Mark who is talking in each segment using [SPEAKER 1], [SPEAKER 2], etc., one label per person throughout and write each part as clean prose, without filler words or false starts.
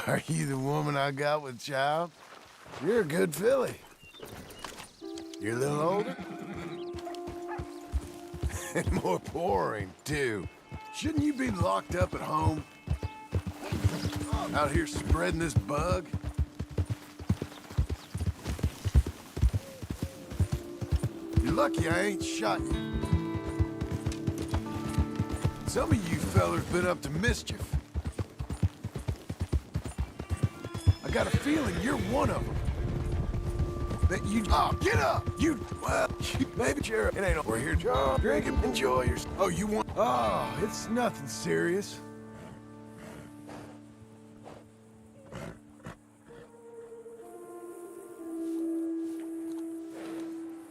[SPEAKER 1] Are you the woman I got with child? You're a good filly. You're a little older? And more boring, too. Shouldn't you be locked up at home? Out here spreading this bug? You're lucky I ain't shot you. Some of you fellers been up to mischief. I got a feeling you're one of them. That you... Oh, get up! Well, maybe, Sheriff. It ain't over here, John. Drink and enjoy yourself. Oh, you want... Oh, it's nothing serious.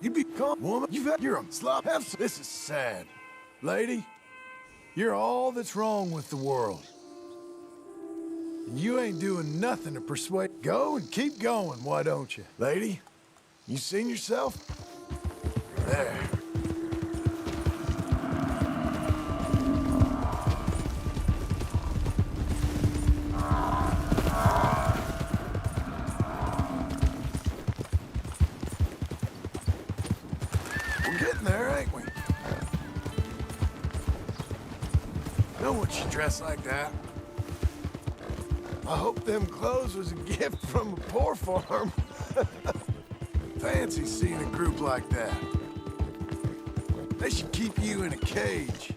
[SPEAKER 1] You be calm, woman. You're a slop. This is sad. Lady, you're all that's wrong with the world. And you ain't doing nothing to persuade. Go and keep going, why don't you? Lady, you seen yourself? There. We're getting there, ain't we? No one should dress like that. I hope them clothes was a gift from a poor farm. Fancy seeing a group like that. They should keep you in a cage.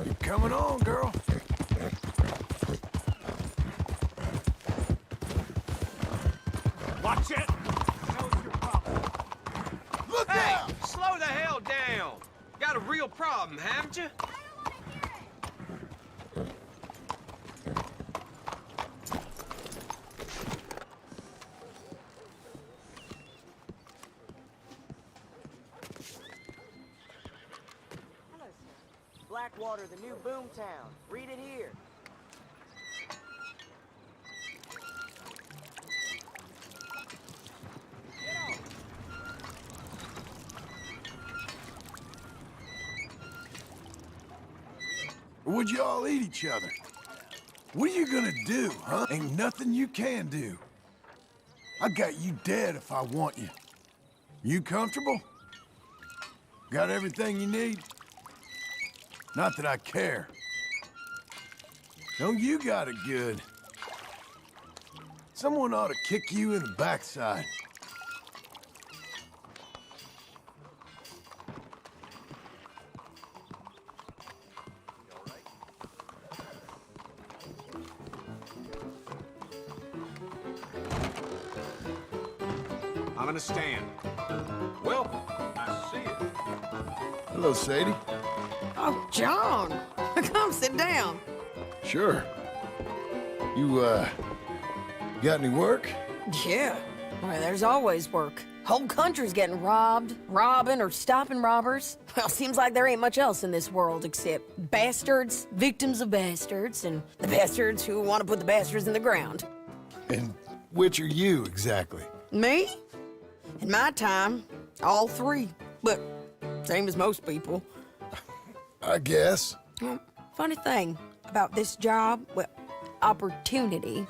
[SPEAKER 1] You're coming on, girl.
[SPEAKER 2] Watch it!
[SPEAKER 1] Look
[SPEAKER 3] Hey,
[SPEAKER 1] out!
[SPEAKER 3] slow the hell down. Got a real problem, haven't you?
[SPEAKER 4] Hello, sir. Blackwater, the new boomtown. Read it here.
[SPEAKER 1] Or would you all eat each other? What are you gonna do, huh? Ain't nothing you can do. I got you dead if I want you. You comfortable? Got everything you need? Not that I care. No, you got it good. Someone ought to kick you in the backside.
[SPEAKER 2] I'm gonna stand. Welcome. Nice to see you.
[SPEAKER 1] Hello, Sadie.
[SPEAKER 5] Oh, John! Come sit down.
[SPEAKER 1] Sure. You, got any work?
[SPEAKER 5] Yeah. Well, there's always work. Whole country's getting robbed, robbing, or stopping robbers. Well, seems like there ain't much else in this world except bastards, victims of bastards, and the bastards who want to put the bastards in the ground.
[SPEAKER 1] And which are you, exactly?
[SPEAKER 5] Me? In my time, all three. But same as most people.
[SPEAKER 1] I guess.
[SPEAKER 5] Well, funny thing about this job, well, opportunity,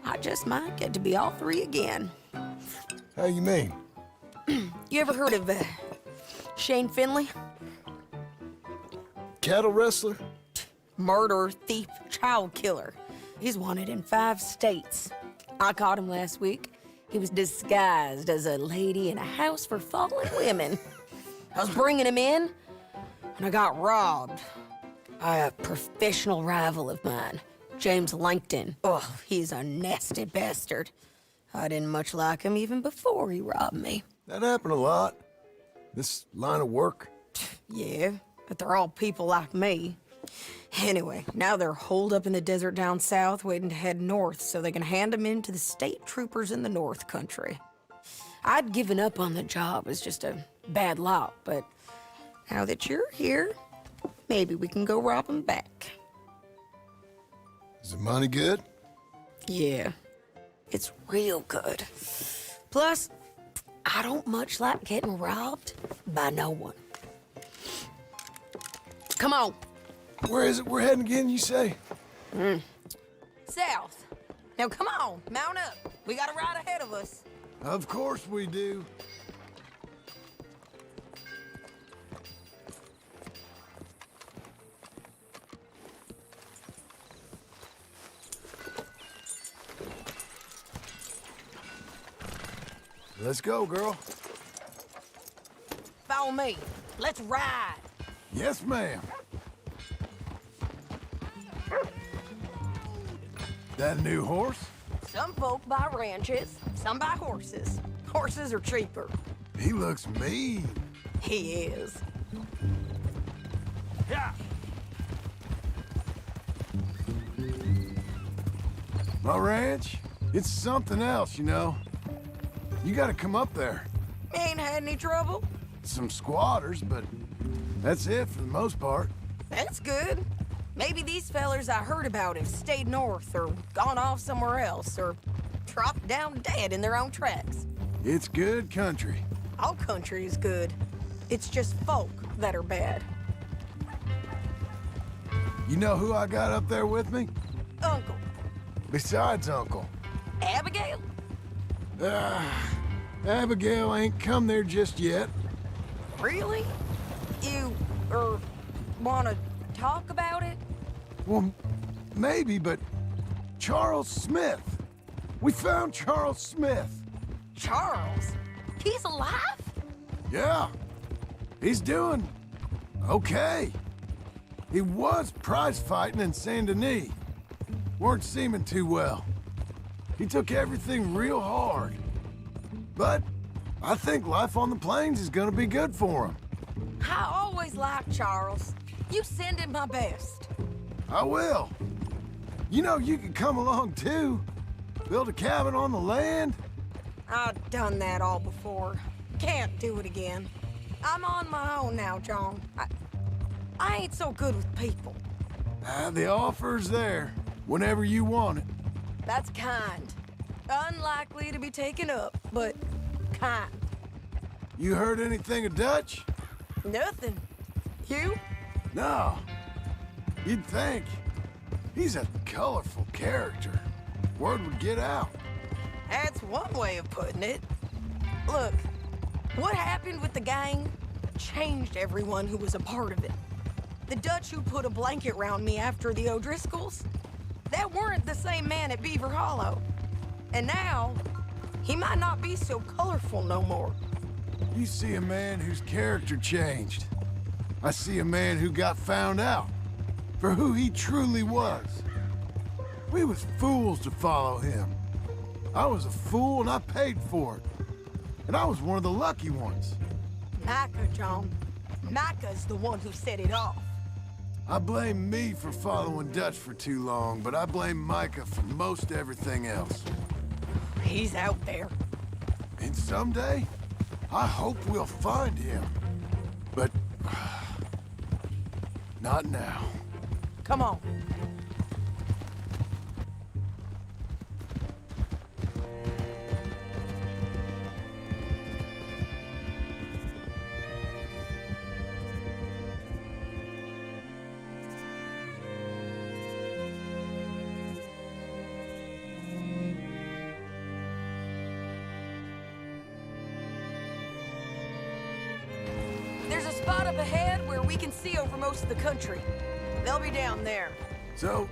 [SPEAKER 5] I just might get to be all three again.
[SPEAKER 1] How you mean?
[SPEAKER 5] You ever heard of Shane Finley?
[SPEAKER 1] Cattle wrestler?
[SPEAKER 5] Murderer, thief, child killer. He's wanted in 5 states. I caught him last week. He was disguised as a lady in a house for fallen women. I was bringing him in, and I got robbed by a professional rival of mine, James Langton. Oh, he's a nasty bastard. I didn't much like him even before he robbed me.
[SPEAKER 1] That happened a lot. This line of work.
[SPEAKER 5] Yeah, but they're all people like me. Anyway, now they're holed up in the desert down south, waiting to head north so they can hand them in to the state troopers in the North Country. I'd given up on the job as just a bad lot, but now that you're here, maybe we can go rob them back.
[SPEAKER 1] Is the money good?
[SPEAKER 5] Yeah, it's real good. Plus, I don't much like getting robbed by no one. Come on.
[SPEAKER 1] Where is it we're heading again, you say?
[SPEAKER 5] South. Now come on, mount up. We got a ride ahead of us.
[SPEAKER 1] Of course we do. Let's go, girl.
[SPEAKER 5] Follow me. Let's ride.
[SPEAKER 1] Yes, ma'am. That a new horse?
[SPEAKER 5] Some folk buy ranches, some buy horses. Horses are cheaper.
[SPEAKER 1] He looks mean.
[SPEAKER 5] He is.
[SPEAKER 3] Yeah.
[SPEAKER 1] My ranch, it's something else, you know. You gotta come up there.
[SPEAKER 5] Ain't had any trouble?
[SPEAKER 1] Some squatters, but that's it for the most part.
[SPEAKER 5] That's good. Maybe these fellers I heard about have stayed north or gone off somewhere else or dropped down dead in their own tracks.
[SPEAKER 1] It's good country.
[SPEAKER 5] All country is good. It's just folk that are bad.
[SPEAKER 1] You know who I got up there with me?
[SPEAKER 5] Uncle.
[SPEAKER 1] Besides Uncle.
[SPEAKER 5] Abigail?
[SPEAKER 1] Abigail ain't come there just yet.
[SPEAKER 5] Really? You, wanna talk about it?
[SPEAKER 1] Well, maybe, but Charles Smith. We found Charles Smith.
[SPEAKER 5] Charles? He's alive?
[SPEAKER 1] Yeah. He's doing okay. He was prize fighting in Saint Denis. Weren't seeming too well. He took everything real hard. But I think life on the plains is gonna be good for him.
[SPEAKER 5] I always liked Charles. You send him my best.
[SPEAKER 1] I will. You know, you could come along too. Build a cabin on the land.
[SPEAKER 5] I've done that all before. Can't do it again. I'm on my own now, John. I ain't so good with people.
[SPEAKER 1] The offer's there whenever you want it.
[SPEAKER 5] That's kind. Unlikely to be taken up, but kind.
[SPEAKER 1] You heard anything of Dutch?
[SPEAKER 5] Nothing. You?
[SPEAKER 1] No. You'd think. He's a colorful character. Word would get out.
[SPEAKER 5] That's one way of putting it. Look, what happened with the gang changed everyone who was a part of it. The Dutch who put a blanket round me after the O'Driscolls, that weren't the same man at Beaver Hollow. And now, he might not be so colorful no more.
[SPEAKER 1] You see a man whose character changed. I see a man who got found out for who he truly was. We was fools to follow him. I was a fool and I paid for it. And I was one of the lucky ones.
[SPEAKER 5] Micah, John. Micah's the one who set it off.
[SPEAKER 1] I blame me for following Dutch for too long, but I blame Micah for most everything else.
[SPEAKER 5] He's out there.
[SPEAKER 1] And someday, I hope we'll find him. But not now.
[SPEAKER 5] Come on. There's a spot up ahead where we can see over most of the country. They'll be down there.
[SPEAKER 1] So,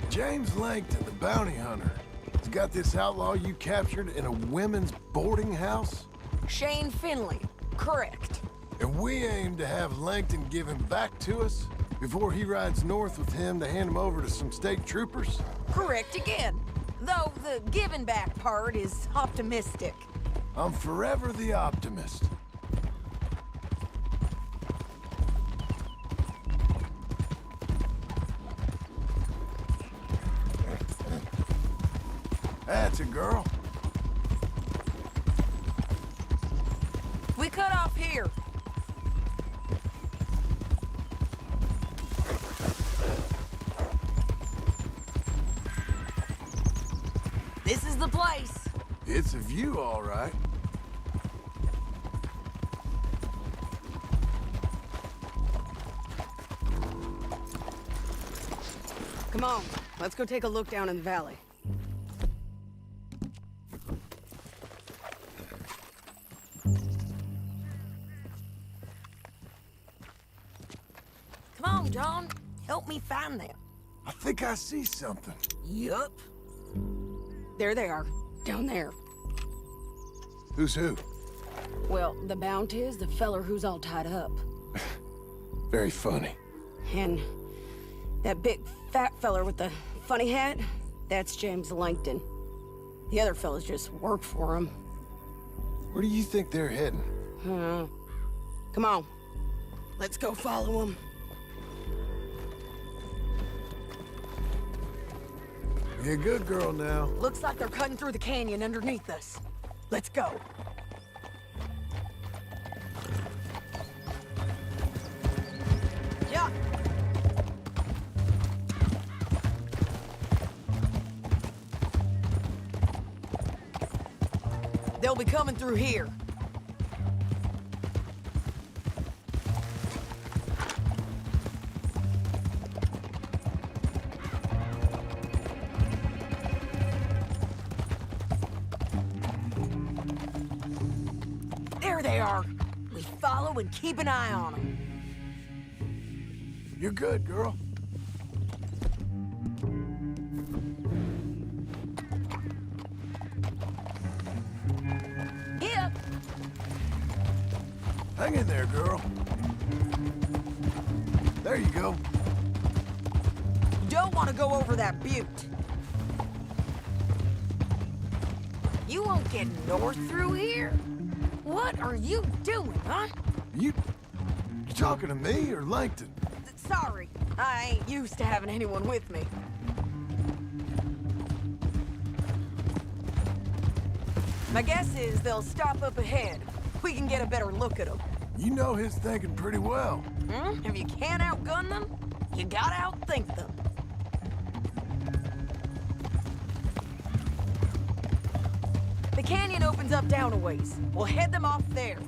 [SPEAKER 1] James Langton, the bounty hunter, has got this outlaw you captured in a women's boarding house?
[SPEAKER 5] Shane Finley. Correct.
[SPEAKER 1] And we aim to have Langton give him back to us before he rides north with him to hand him over to some state troopers?
[SPEAKER 5] Correct again. Though the giving back part is optimistic.
[SPEAKER 1] I'm forever the optimist. That's a girl.
[SPEAKER 5] We cut off here. This is the place.
[SPEAKER 1] It's a view, all right.
[SPEAKER 5] Come on, let's go take a look down in the valley. Come on, John. Help me find them.
[SPEAKER 1] I think I see something.
[SPEAKER 5] Yup. There they are, down there.
[SPEAKER 1] Who's who?
[SPEAKER 5] Well, the Bounty is the feller who's all tied up.
[SPEAKER 1] Very funny.
[SPEAKER 5] And that big fat feller with the funny hat, that's James Langton. The other fellas just work for him.
[SPEAKER 1] Where do you think they're heading?
[SPEAKER 5] Come on. Let's go follow them.
[SPEAKER 1] You're a good girl now.
[SPEAKER 5] Looks like they're cutting through the canyon underneath us. Let's go. Yeah. They'll be coming through here. There they are. We follow and keep an eye on them.
[SPEAKER 1] You're good, girl.
[SPEAKER 5] Here.
[SPEAKER 1] Hang in there, girl. There you go.
[SPEAKER 5] You don't want to go over that butte. You won't get north through here? What are you doing, huh?
[SPEAKER 1] You talking to me or Langton?
[SPEAKER 5] Sorry, I ain't used to having anyone with me. My guess is they'll stop up ahead. We can get a better look at them.
[SPEAKER 1] You know his thinking pretty well.
[SPEAKER 5] If you can't outgun them, you gotta outthink them. The canyon opens up down a ways. We'll head them off there.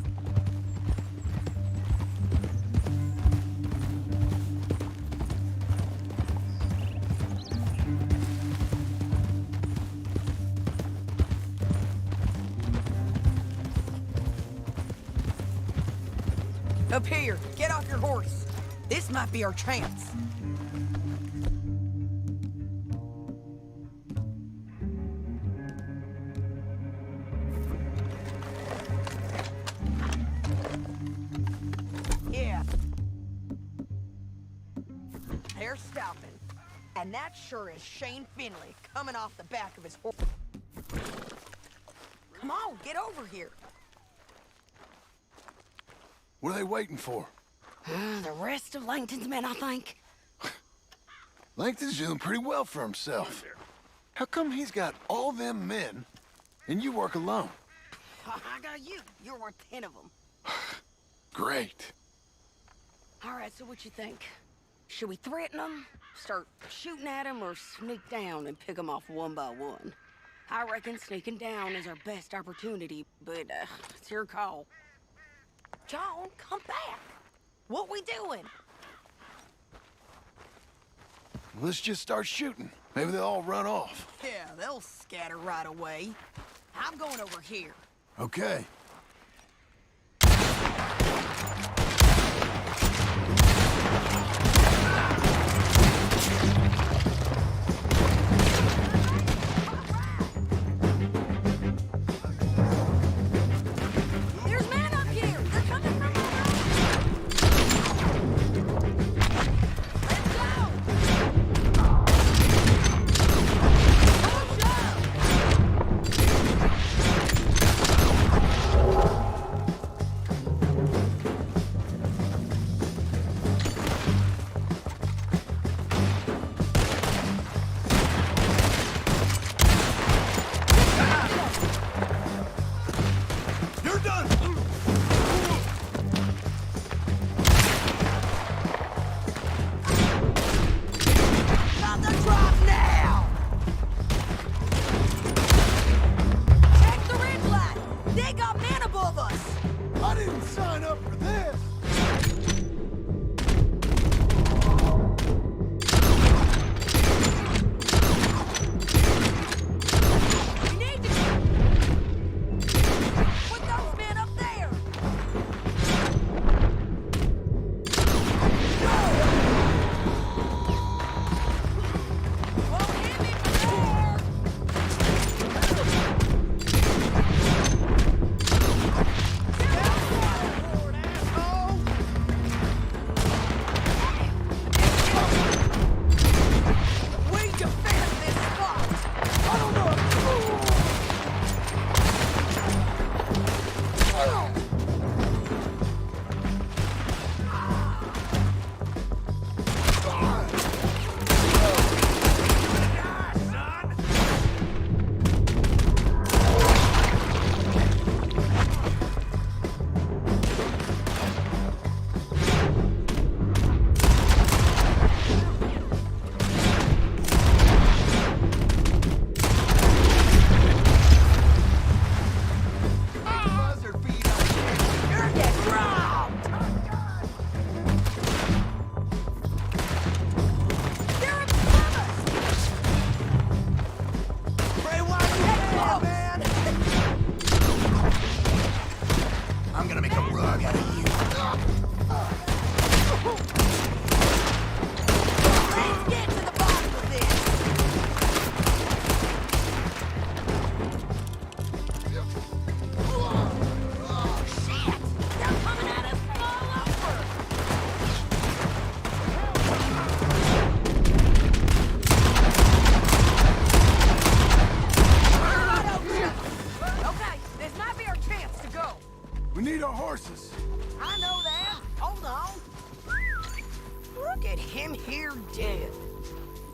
[SPEAKER 5] Up here, get off your horse. This might be our chance. Yeah. They're stopping. And that sure is Shane Finley coming off the back of his horse. Come on, get over here.
[SPEAKER 1] What are they waiting for?
[SPEAKER 5] The rest of Langton's men, I think.
[SPEAKER 1] Langton's doing pretty well for himself. How come he's got all them men and you work alone?
[SPEAKER 5] I got you. You're worth 10 of them.
[SPEAKER 1] Great.
[SPEAKER 5] All right, so what you think? Should we threaten them, start shooting at them, or sneak down and pick them off one by one? I reckon sneaking down is our best opportunity, but it's your call. John, come back. What we doing?
[SPEAKER 1] Let's just start shooting. Maybe they'll all run off.
[SPEAKER 5] Yeah, they'll scatter right away. I'm going over here.
[SPEAKER 1] Okay.
[SPEAKER 5] There's men up here. They're coming from our road. Let's go. Push up.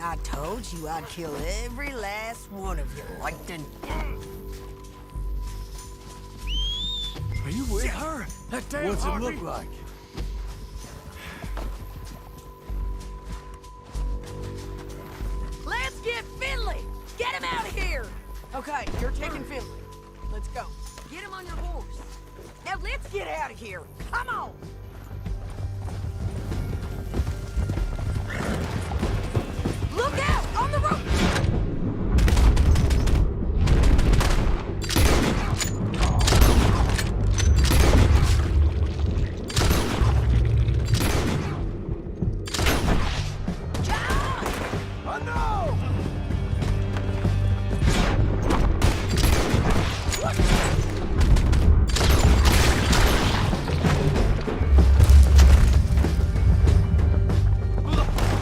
[SPEAKER 5] I told you I'd kill every last one of you, Langton.
[SPEAKER 6] Are you with her? That damn
[SPEAKER 1] What's it
[SPEAKER 6] Harvey?
[SPEAKER 1] look like?
[SPEAKER 5] Let's get Finley! Get him out of here! Okay, you're taking Finley. Let's go. Get him on your horse. Now let's get out of here. Come on! Look out! On the road!
[SPEAKER 1] I know!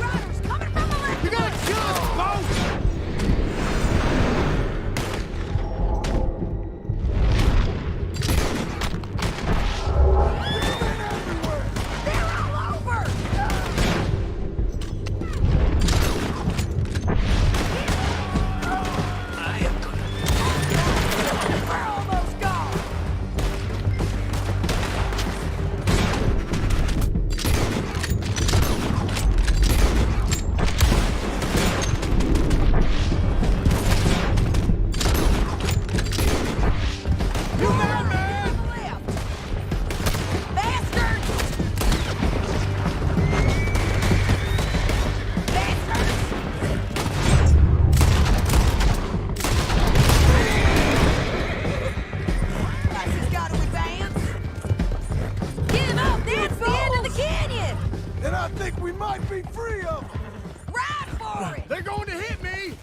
[SPEAKER 5] Riders coming from the left!
[SPEAKER 6] You gotta kill us both!
[SPEAKER 5] They're all over! We're almost gone!
[SPEAKER 6] You there, man?
[SPEAKER 5] Left! Bastards! Bastards! Guys, he's got to advance! Give up! That's the end of the canyon!
[SPEAKER 1] And I think we might be free of them!
[SPEAKER 5] Ride for it!
[SPEAKER 6] They're going to hit me!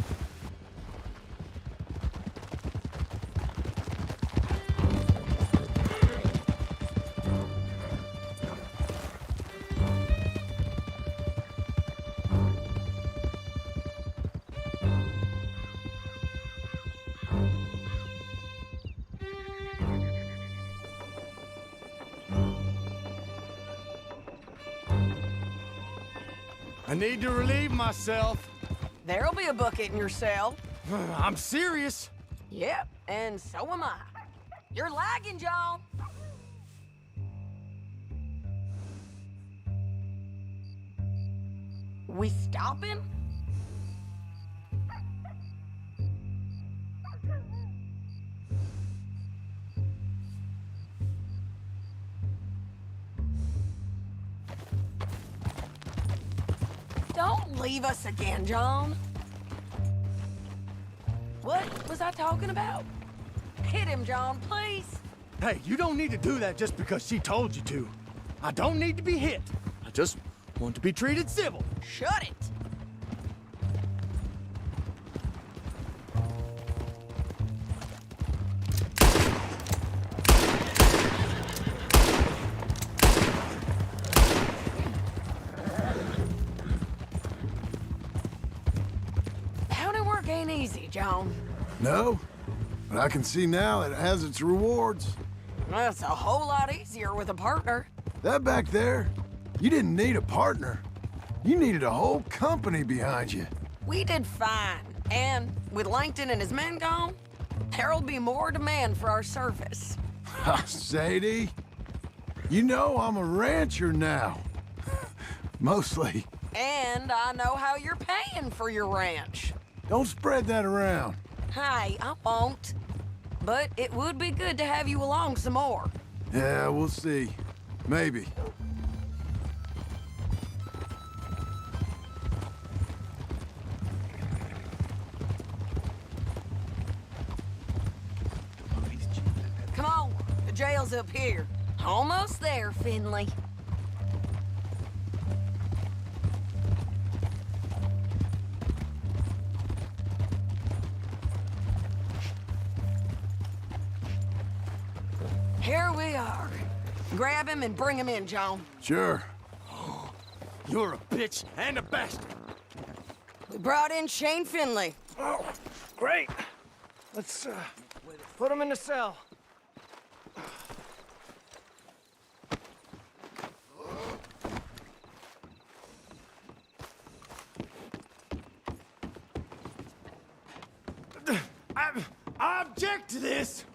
[SPEAKER 6] I need to relieve myself.
[SPEAKER 5] There'll be a bucket in your cell.
[SPEAKER 6] I'm serious.
[SPEAKER 5] Yep, and so am I. You're lagging, John. We stopping? Don't leave us again, John. What was I talking about? Hit him, John, please.
[SPEAKER 6] Hey, you don't need to do that just because she told you to. I don't need to be hit. I just want to be treated civil.
[SPEAKER 5] Shut it. County work ain't easy, John.
[SPEAKER 1] No? But I can see now it has its rewards.
[SPEAKER 5] That's a whole lot easier with a partner.
[SPEAKER 1] That back there, you didn't need a partner. You needed a whole company behind you.
[SPEAKER 5] We did fine. And with Langton and his men gone, there'll be more demand for our service.
[SPEAKER 1] Sadie, you know I'm a rancher now. Mostly.
[SPEAKER 5] And I know how you're paying for your ranch.
[SPEAKER 1] Don't spread that around.
[SPEAKER 5] Hey, I won't. But it would be good to have you along some more.
[SPEAKER 1] Yeah, we'll see. Maybe.
[SPEAKER 5] Come on, the jail's up here. Almost there, Finley. Here we are. Grab him and bring him in, John.
[SPEAKER 1] Sure.
[SPEAKER 6] You're a bitch and a bastard.
[SPEAKER 5] We brought in Shane Finley.
[SPEAKER 6] Oh, great. Let's put him in the cell. object to this!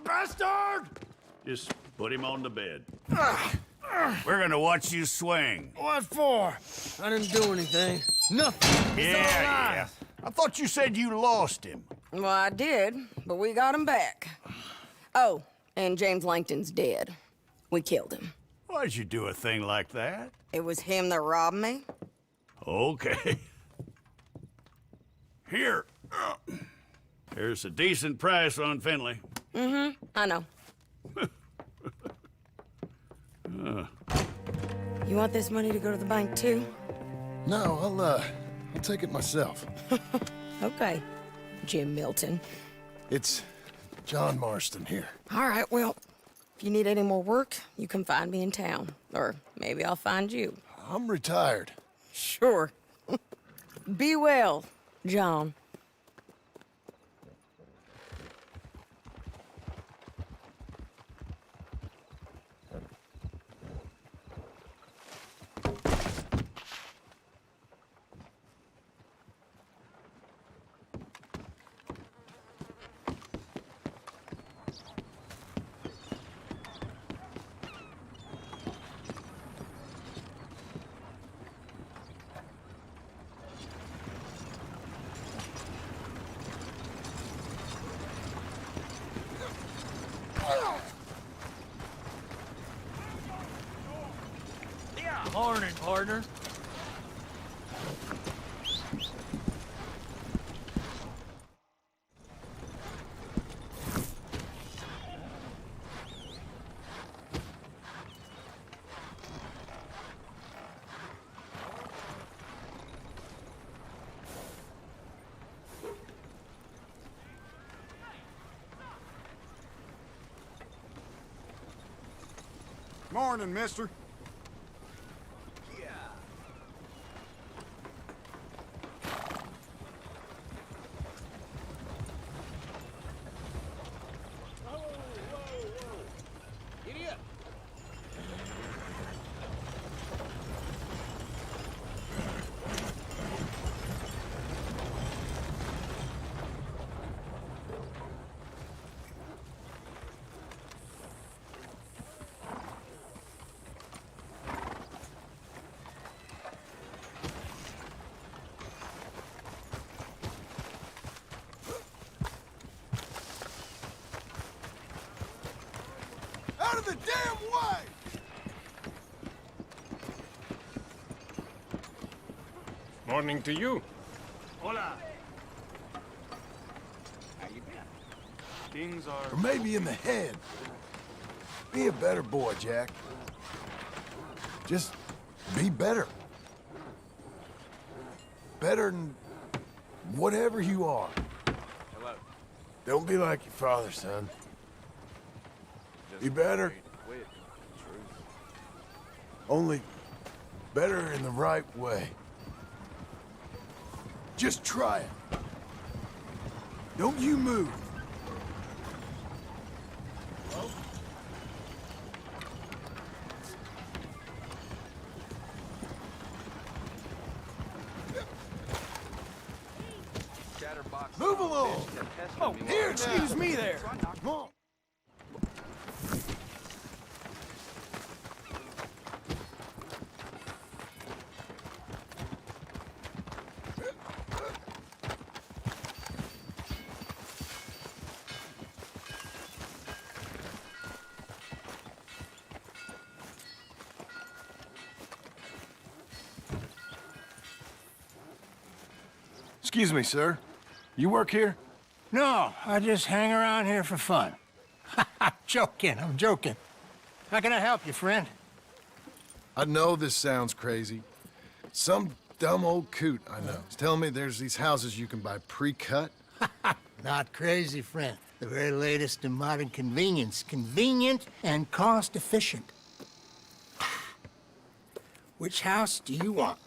[SPEAKER 6] Bastard!
[SPEAKER 7] Just put him on the bed. We're gonna watch you swing.
[SPEAKER 6] What for? I didn't do anything. Nothing. It's all lies.
[SPEAKER 7] I thought you said you lost him.
[SPEAKER 5] Well, I did, but we got him back. Oh, and James Langton's dead. We killed him.
[SPEAKER 7] Why'd you do a thing like that?
[SPEAKER 5] It was him that robbed me.
[SPEAKER 7] Okay. Here. Here's a decent price on Finley.
[SPEAKER 5] I know. You want this money to go to the bank, too?
[SPEAKER 1] No, I'll take it myself.
[SPEAKER 5] Okay, Jim Milton.
[SPEAKER 1] It's John Marston here.
[SPEAKER 5] All right, well, if you need any more work, you can find me in town. Or maybe I'll find you.
[SPEAKER 1] I'm retired.
[SPEAKER 5] Sure. Be well, John.
[SPEAKER 6] Morning, partner.
[SPEAKER 2] Morning, mister.
[SPEAKER 1] Out of the damn way!
[SPEAKER 3] Morning to you.
[SPEAKER 6] Hola.
[SPEAKER 3] How you been? Things are...
[SPEAKER 1] Or maybe in the head. Be a better boy, Jack. Just be better. Better than whatever you are.
[SPEAKER 3] Hello.
[SPEAKER 1] Don't be like your father, son. Be better. Only better in the right way. Just try it. Don't you move. Move along.
[SPEAKER 6] Oh, here, excuse me there.
[SPEAKER 1] Come on. Excuse me, sir. You work here?
[SPEAKER 8] No, I just hang around here for fun. I'm joking. How can I help you, friend?
[SPEAKER 1] I know this sounds crazy. Some dumb old coot I know is telling me there's these houses you can buy pre-cut.
[SPEAKER 8] Not crazy, friend. The very latest in modern convenience. Convenient and cost-efficient. Which house do you want?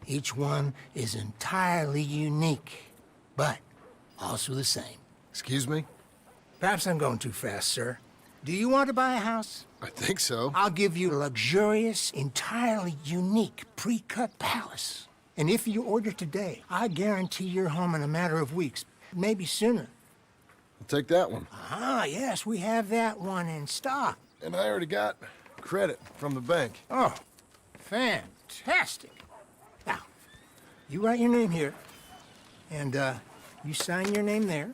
[SPEAKER 8] Each one is entirely unique, but also the same.
[SPEAKER 1] Excuse me?
[SPEAKER 8] Perhaps I'm going too fast, sir. Do you want to buy a house?
[SPEAKER 1] I think so.
[SPEAKER 8] I'll give you a luxurious, entirely unique pre-cut palace. And if you order today, I guarantee you're home in a matter of weeks, maybe sooner.
[SPEAKER 1] I'll take that one.
[SPEAKER 8] Ah, yes, we have that one in stock.
[SPEAKER 1] And I already got credit from the bank.
[SPEAKER 8] Oh, fantastic. Now, you write your name here, and you sign your name there,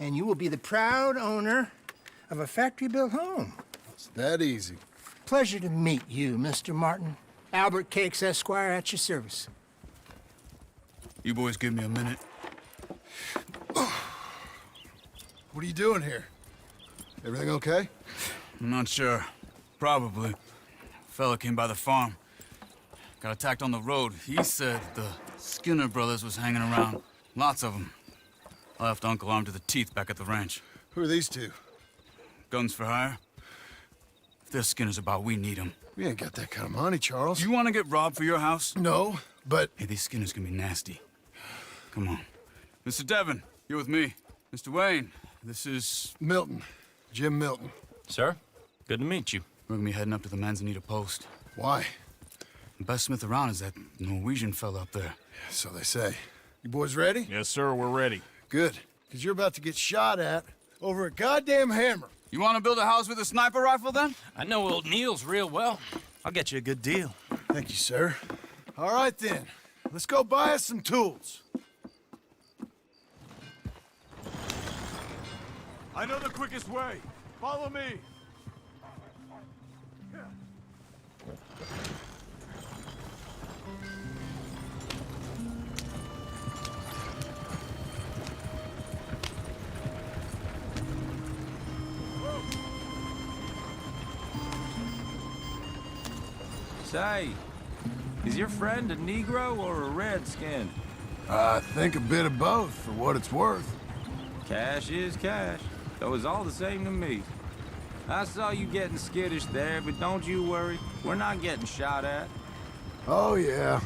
[SPEAKER 8] and you will be the proud owner of a factory-built home.
[SPEAKER 1] It's that easy.
[SPEAKER 8] Pleasure to meet you, Mr. Martin. Albert Cakes, Esquire, at your service.
[SPEAKER 7] You boys give me a minute.
[SPEAKER 1] What are you doing here? Everything okay?
[SPEAKER 7] I'm not sure. Probably. Fella came by the farm. Got attacked on the road. He said the Skinner brothers was hanging around. Lots of them. I left Uncle armed to the teeth back at the ranch.
[SPEAKER 1] Who are these two?
[SPEAKER 7] Guns for hire? If there's Skinner's about, we need them.
[SPEAKER 1] We ain't got that kind of money, Charles.
[SPEAKER 7] You want to get robbed for your house?
[SPEAKER 1] No, but...
[SPEAKER 7] Hey, these Skinners can be nasty. Come on. Mr. Devon, you're with me. Mr. Wayne, this is...
[SPEAKER 1] Milton. Jim Milton.
[SPEAKER 9] Sir, good to meet you.
[SPEAKER 7] We're gonna be heading up to the Manzanita post.
[SPEAKER 1] Why?
[SPEAKER 7] The best smith around is that Norwegian fella up there.
[SPEAKER 1] So they say. You boys ready?
[SPEAKER 9] Yes, sir, we're ready.
[SPEAKER 1] Good. Because you're about to get shot at over a goddamn hammer.
[SPEAKER 7] You want to build a house with a sniper rifle, then?
[SPEAKER 9] I know old Neil's real well. I'll get you a good deal.
[SPEAKER 1] Thank you, sir. All right, then. Let's go buy us some tools.
[SPEAKER 6] I know the quickest way. Follow me.
[SPEAKER 10] Say, is your friend a Negro or a Redskin?
[SPEAKER 1] I think a bit of both, for what it's worth.
[SPEAKER 10] Cash is cash, though it's all the same to me. I saw you getting skittish there, but don't you worry. We're not getting shot at.
[SPEAKER 1] Oh, yeah.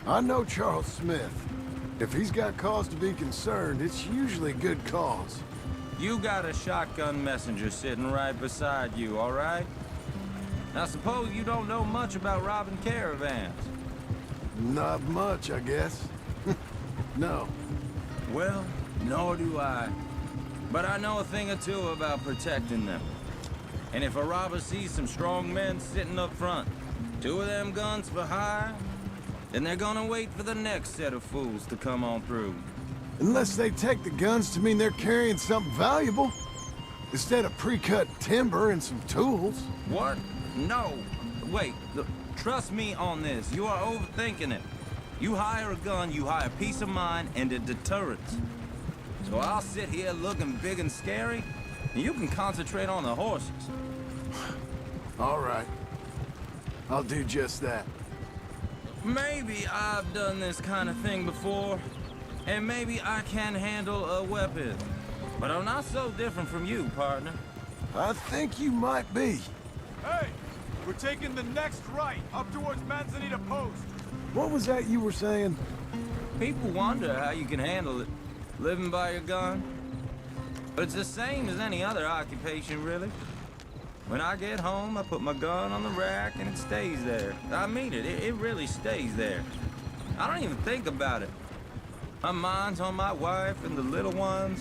[SPEAKER 1] I know Charles Smith. If he's got cause to be concerned, it's usually good cause.
[SPEAKER 10] You got a shotgun messenger sitting right beside you, all right? Now, suppose you don't know much about robbing caravans.
[SPEAKER 1] Not much, I guess. No.
[SPEAKER 10] Well, nor do I. But I know a thing or two about protecting them. And if a robber sees some strong men sitting up front, 2 of them guns for hire, then they're gonna wait for the next set of fools to come on through.
[SPEAKER 1] Unless they take the guns to mean they're carrying something valuable. Instead of pre-cut timber and some tools.
[SPEAKER 10] What? No. Wait, look, trust me on this. You are overthinking it. You hire a gun, you hire peace of mind and a deterrence. So I'll sit here looking big and scary, and you can concentrate on the horses.
[SPEAKER 1] All right. I'll do just that.
[SPEAKER 10] Maybe I've done this kind of thing before, and maybe I can handle a weapon. But I'm not so different from you, partner.
[SPEAKER 1] I think you might be.
[SPEAKER 6] Hey, we're taking the next right up towards Manzanita Post.
[SPEAKER 1] What was that you were saying?
[SPEAKER 10] People wonder how you can handle it, living by your gun. But it's the same as any other occupation, really. When I get home, I put my gun on the rack and it stays there. I mean it, it really stays there. I don't even think about it. My mind's on my wife and the little ones.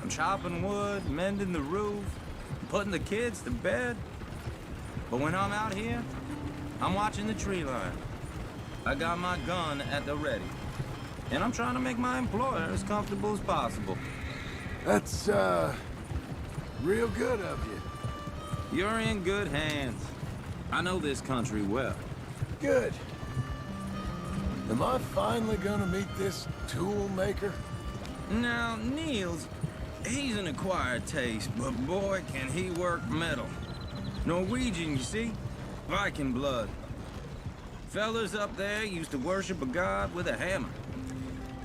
[SPEAKER 10] I'm chopping wood, mending the roof, putting the kids to bed. But when I'm out here, I'm watching the tree line. I got my gun at the ready. And I'm trying to make my employer as comfortable as possible.
[SPEAKER 1] That's, real good of you.
[SPEAKER 10] You're in good hands. I know this country well.
[SPEAKER 1] Good. Am I finally gonna meet this tool maker?
[SPEAKER 10] Now, Niels, he's an acquired taste, but boy, can he work metal. Norwegian, you see? Viking blood. Fellas up there used to worship a god with a hammer.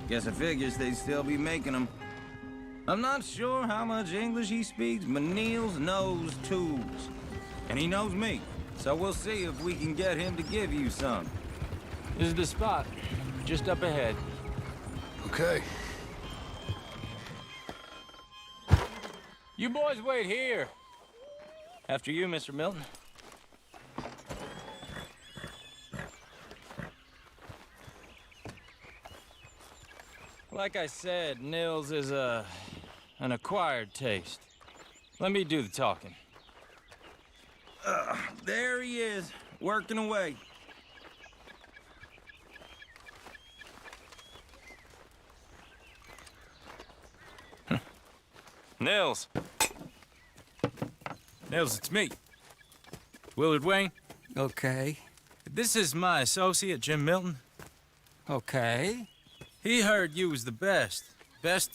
[SPEAKER 10] Guess I figures they'd still be making them. I'm not sure how much English he speaks, but Niels knows tools. And he knows me, so we'll see if we can get him to give you some.
[SPEAKER 9] This is the spot, just up ahead.
[SPEAKER 1] Okay.
[SPEAKER 9] You boys wait here.
[SPEAKER 10] After you, Mr. Milton. Like I said, Nils is an acquired taste. Let me do the talking. There he is, working away. Nils. Nils, it's me. Willard Wayne.
[SPEAKER 11] Okay.
[SPEAKER 10] This is my associate, Jim Milton.
[SPEAKER 11] Okay.
[SPEAKER 10] He heard you was the best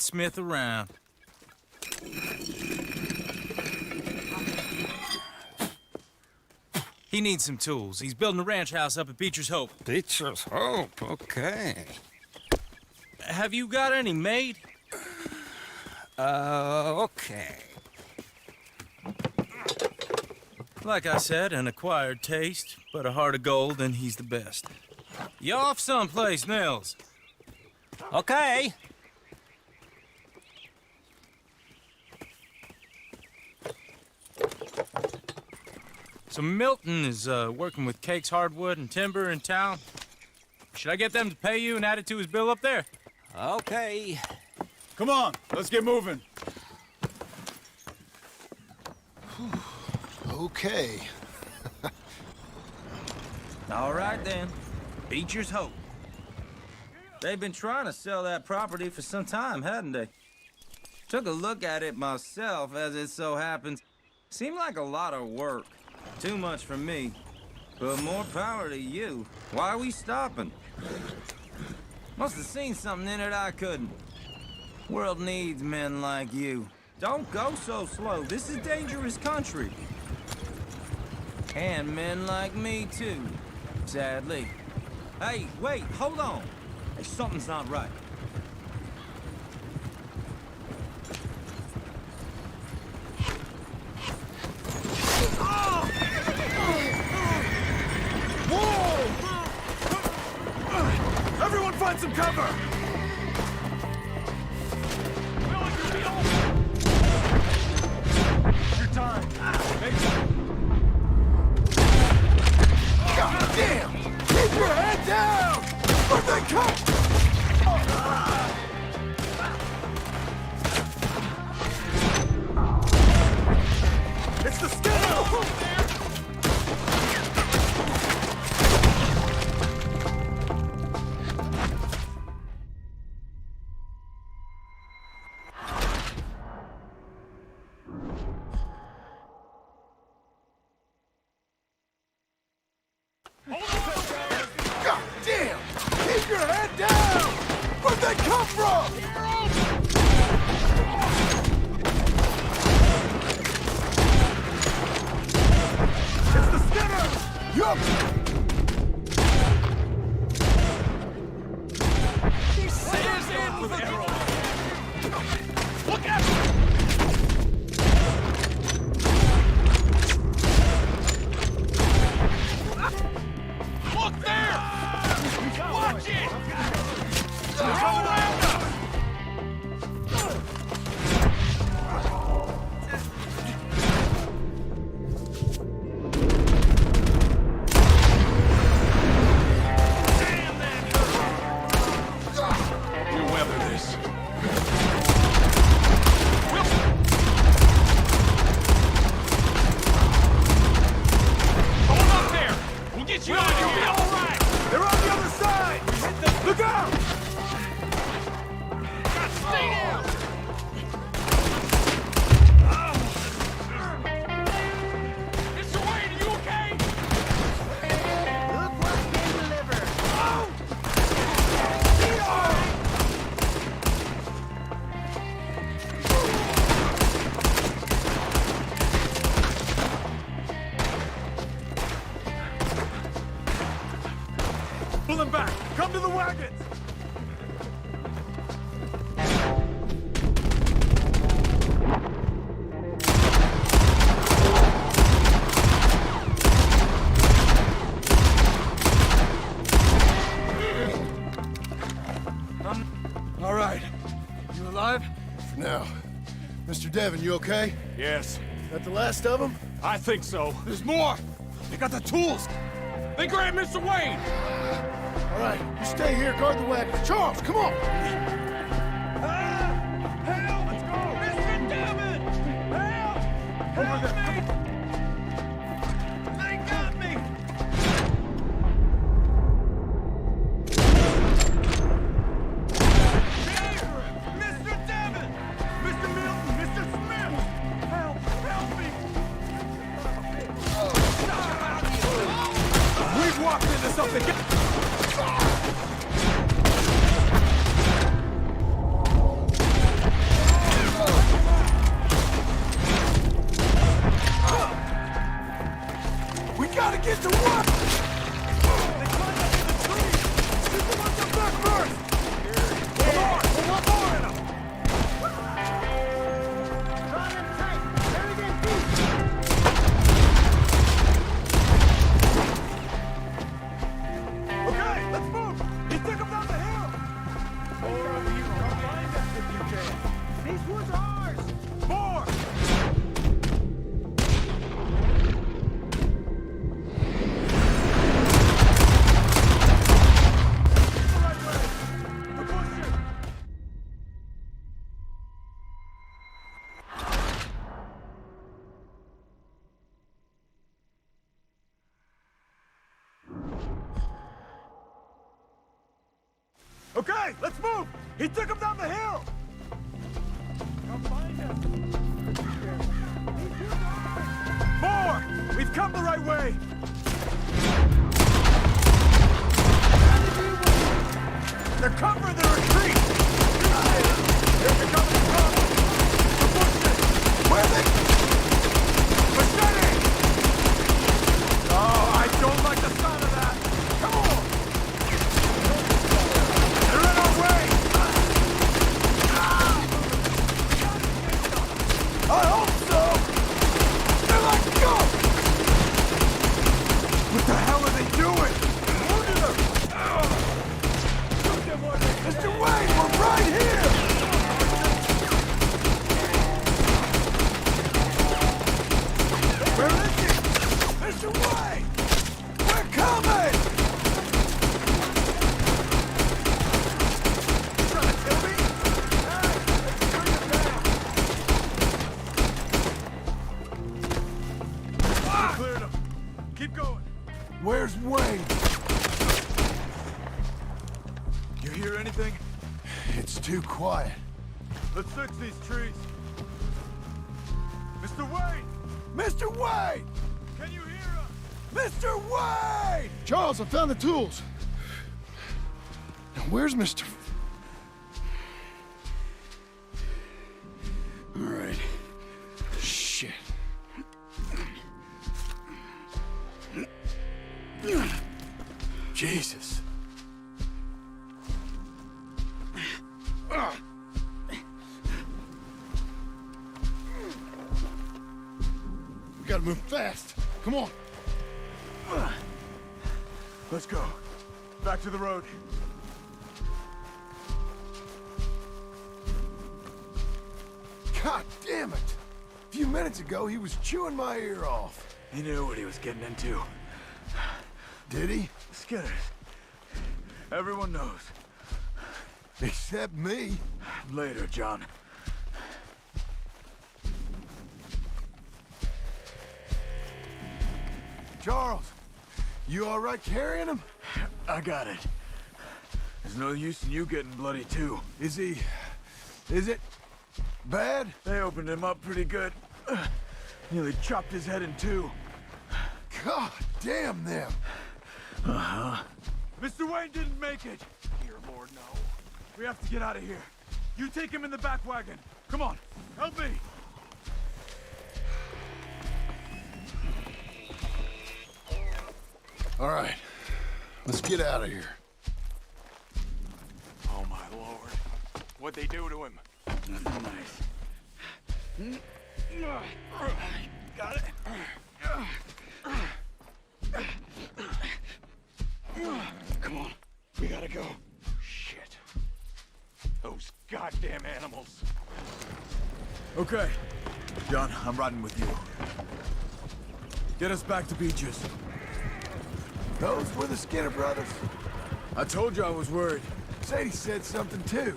[SPEAKER 10] smith around. He needs some tools. He's building a ranch house up at Beecher's Hope.
[SPEAKER 11] Beecher's Hope, okay.
[SPEAKER 10] Have you got any made?
[SPEAKER 11] Okay.
[SPEAKER 10] Like I said, an acquired taste, but a heart of gold, and he's the best. You off someplace, Nils?
[SPEAKER 11] Okay.
[SPEAKER 10] So Milton is working with Cake's Hardwood and Timber in town. Should I get them to pay you and add it to his bill up there?
[SPEAKER 11] Okay.
[SPEAKER 6] Come on, let's get moving.
[SPEAKER 1] Okay.
[SPEAKER 10] All right, then. Beecher's Hope. They've been trying to sell that property for some time, hadn't they? Took a look at it myself, as it so happens. Seemed like a lot of work. Too much for me. But more power to you. Why are we stopping? Must have seen something in it I couldn't. World needs men like you. Don't go so slow. This is dangerous country. And men like me, too. Sadly. Hey, wait, hold on. Hey, something's not right.
[SPEAKER 6] Whoa! Everyone find some cover! Your time.
[SPEAKER 1] God damn! Keep your head down! Where'd they come?
[SPEAKER 6] It's the Skinner!
[SPEAKER 1] God damn! Keep your head down! Where'd they come from?
[SPEAKER 6] It's the Skinner!
[SPEAKER 1] Yup!
[SPEAKER 6] Look at Look there! Watch it! Go around us! Damn that hurt! We'll weather this. Hold up there! We'll get you out of here! You'll be all right! They're on the other side! Look out! God, stay down! Mr. Wayne, are you okay?
[SPEAKER 4] Look what's been delivered.
[SPEAKER 6] Pull them back! Come to the wagons! All right. You alive?
[SPEAKER 1] For now. Mr. Devon, you okay?
[SPEAKER 6] Yes.
[SPEAKER 1] That the last of them?
[SPEAKER 6] I think so. There's more! They got the tools! They grabbed Mr. Wayne!
[SPEAKER 1] All right, you stay here, guard the wagon. Charles, come on!
[SPEAKER 3] They got me! Mr. Devon! Mr. Milton! Mr. Smith! Help! Help me! We've walked into something!
[SPEAKER 1] We gotta get to work!
[SPEAKER 3] They climbed up in the trees! People want them back first! Come on! Put one more in them!
[SPEAKER 4] Draw them tight! Bury them deep!
[SPEAKER 3] Okay, let's move! He took him down the hill! More of you, come find us if you can! These woods are ours! More! The right way! We're pushing! Okay, let's move! He took him down the hill! Come find us! More! We've come the right way! They're covering the retreat! Here they come! We're pushing! Where are they? Machete! Oh, I don't like the sound of that! Come on! They're in our way!
[SPEAKER 1] I hope so! They're like, go! What the hell are they doing? Wounded them! Mr. Wayne, we're right here! Where is he? Mr. Wayne! We're coming! You trying to kill me? Hey, let's bring him down.
[SPEAKER 3] We cleared him. Keep going.
[SPEAKER 1] Where's Wayne?
[SPEAKER 3] You hear anything?
[SPEAKER 1] It's too quiet.
[SPEAKER 3] Let's search these trees. Mr. Wayne!
[SPEAKER 1] Mr. Wayne!
[SPEAKER 3] Can you hear us?
[SPEAKER 1] Mr. Wayne! Charles, I found the tools. Now, where's Mr. All right. Shit. Jesus. We gotta move fast. Come on.
[SPEAKER 3] Let's go. Back to the road.
[SPEAKER 1] God damn it! A few minutes ago, he was chewing my ear off.
[SPEAKER 3] He knew what he was getting into.
[SPEAKER 1] Did he?
[SPEAKER 3] Skinners. Everyone knows.
[SPEAKER 1] Except me.
[SPEAKER 3] Later, John.
[SPEAKER 1] Charles, you all right carrying him?
[SPEAKER 3] I got it. There's no use in you getting bloody too.
[SPEAKER 1] Is it bad?
[SPEAKER 3] They opened him up pretty good. Nearly chopped his head in two.
[SPEAKER 1] God damn them.
[SPEAKER 3] Uh-huh. Mr. Wayne didn't make it. Dear Lord, no. We have to get out of here. You take him in the back wagon. Come on, help me.
[SPEAKER 1] All right, let's get out of here.
[SPEAKER 3] Oh my Lord. What'd they do to him?
[SPEAKER 7] Nothing nice.
[SPEAKER 3] Got it.
[SPEAKER 1] Come on, we gotta go.
[SPEAKER 3] Shit. Those goddamn animals. Okay. John, I'm riding with you. Get us back to Beaches.
[SPEAKER 1] Those were the Skinner brothers.
[SPEAKER 3] I told you I was worried.
[SPEAKER 1] Sadie said something too.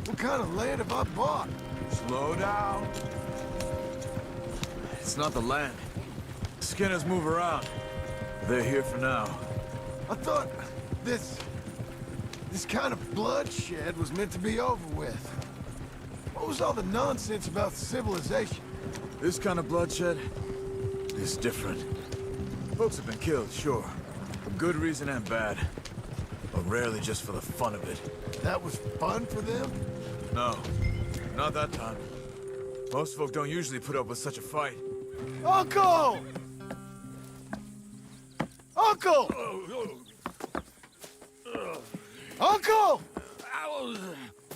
[SPEAKER 1] What kind of land have I bought?
[SPEAKER 3] Slow down. It's not the land. Skinners move around. They're here for now.
[SPEAKER 1] I thought this kind of bloodshed was meant to be over with. What was all the nonsense about civilization?
[SPEAKER 3] This kind of bloodshed is different. Folks have been killed, sure. For good reason and bad. But rarely just for the fun of it.
[SPEAKER 1] That was fun for them?
[SPEAKER 3] No, not that time. Most folk don't usually put up with such a fight.
[SPEAKER 1] Uncle! Uncle! Uncle!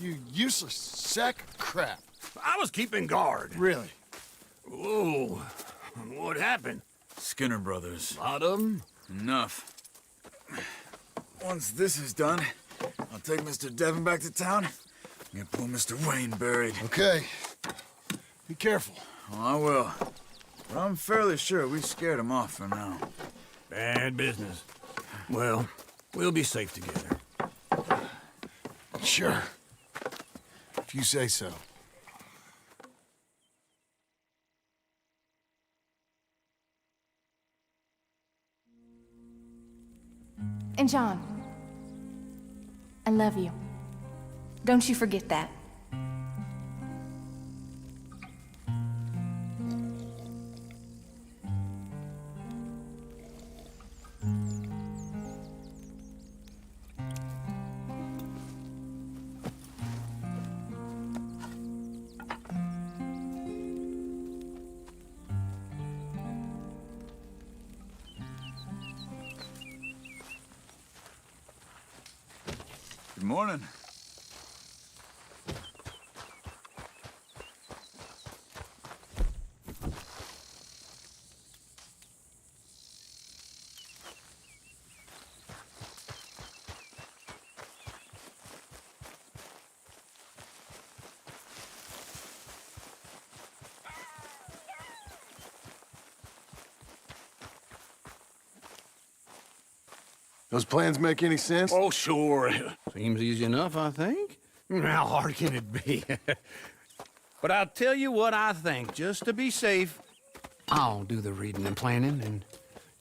[SPEAKER 1] You useless sack of crap.
[SPEAKER 6] I was keeping guard.
[SPEAKER 1] Really?
[SPEAKER 6] Whoa. What happened?
[SPEAKER 3] Skinner brothers.
[SPEAKER 6] A lot of them?
[SPEAKER 3] Enough. Once this is done, I'll take Mr. Devon back to town and get poor Mr. Wayne buried.
[SPEAKER 1] Okay. Be careful.
[SPEAKER 3] Oh, I will. But I'm fairly sure we scared him off for now.
[SPEAKER 6] Bad business. Well, we'll be safe together.
[SPEAKER 1] Sure. If you say so.
[SPEAKER 12] And John, I love you. Don't you forget that.
[SPEAKER 3] Good morning.
[SPEAKER 1] Those plans make any sense?
[SPEAKER 6] Oh, sure. Seems easy enough, I think. How hard can it be? But I'll tell you what I think. Just to be safe, I'll do the reading and planning, and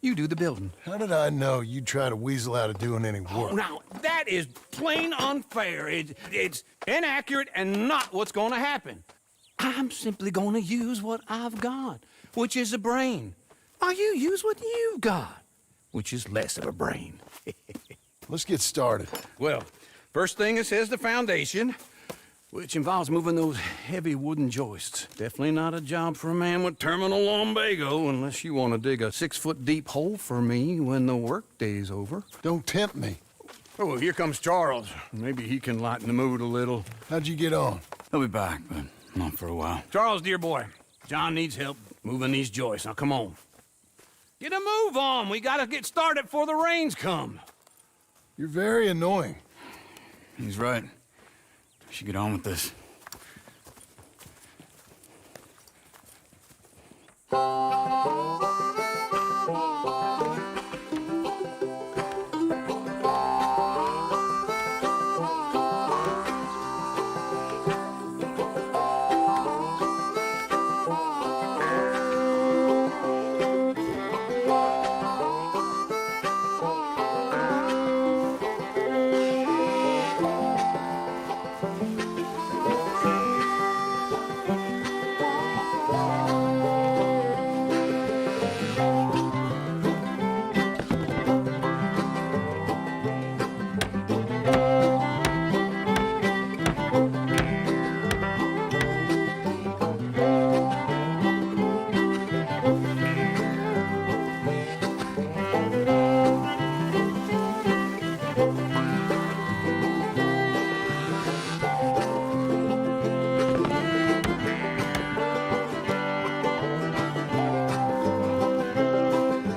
[SPEAKER 6] you do the building.
[SPEAKER 1] How did I know you'd try to weasel out of doing any work?
[SPEAKER 6] Oh, now, that is plain unfair. It's inaccurate and not what's going to happen. I'm simply going to use what I've got, which is a brain, while you use what you've got, which is less of a brain.
[SPEAKER 1] Let's get started.
[SPEAKER 6] Well, first thing it says the foundation, which involves moving those heavy wooden joists. Definitely not a job for a man with terminal lumbago, unless you want to dig a 6-foot deep hole for me when the workday's over.
[SPEAKER 1] Don't tempt me.
[SPEAKER 6] Oh, here comes Charles. Maybe he can lighten the mood a little.
[SPEAKER 1] How'd you get on?
[SPEAKER 7] He'll be back, but not for a while.
[SPEAKER 6] Charles, dear boy, John needs help moving these joists. Now, come on. Get a move on. We gotta get started before the rains come.
[SPEAKER 1] You're very annoying.
[SPEAKER 7] He's right. We should get on with this.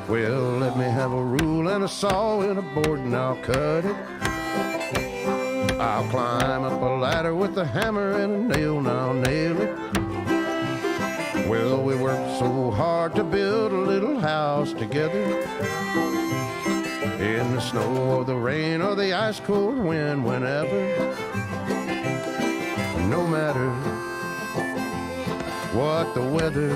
[SPEAKER 13] Well, let me have a rule and a saw and a board and I'll cut it. I'll climb up a ladder with a hammer and a nail and I'll nail it. Well, we worked so hard to build a little house together. In the snow or the rain or the ice cold wind, whenever. No matter what the weather,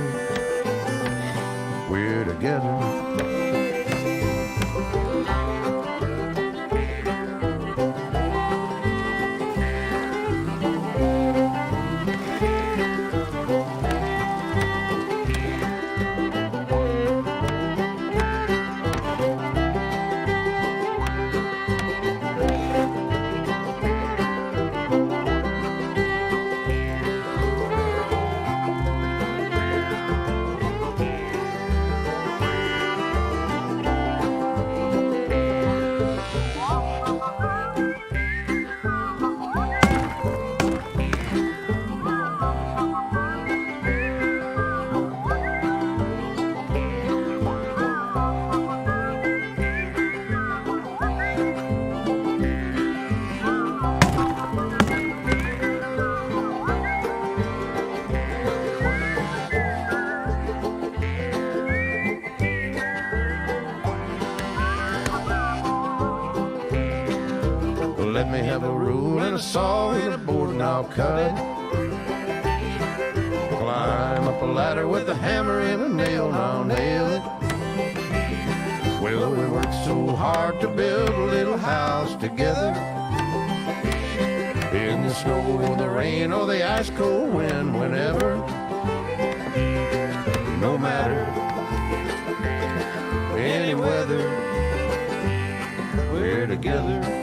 [SPEAKER 13] let me have a rule and a saw and a board and I'll cut it. Climb up a ladder with a hammer and a nail and I'll nail it. Well, we worked so hard to build a little house together. In the snow, the rain, or the ice cold wind, whenever. No matter any weather, we're together.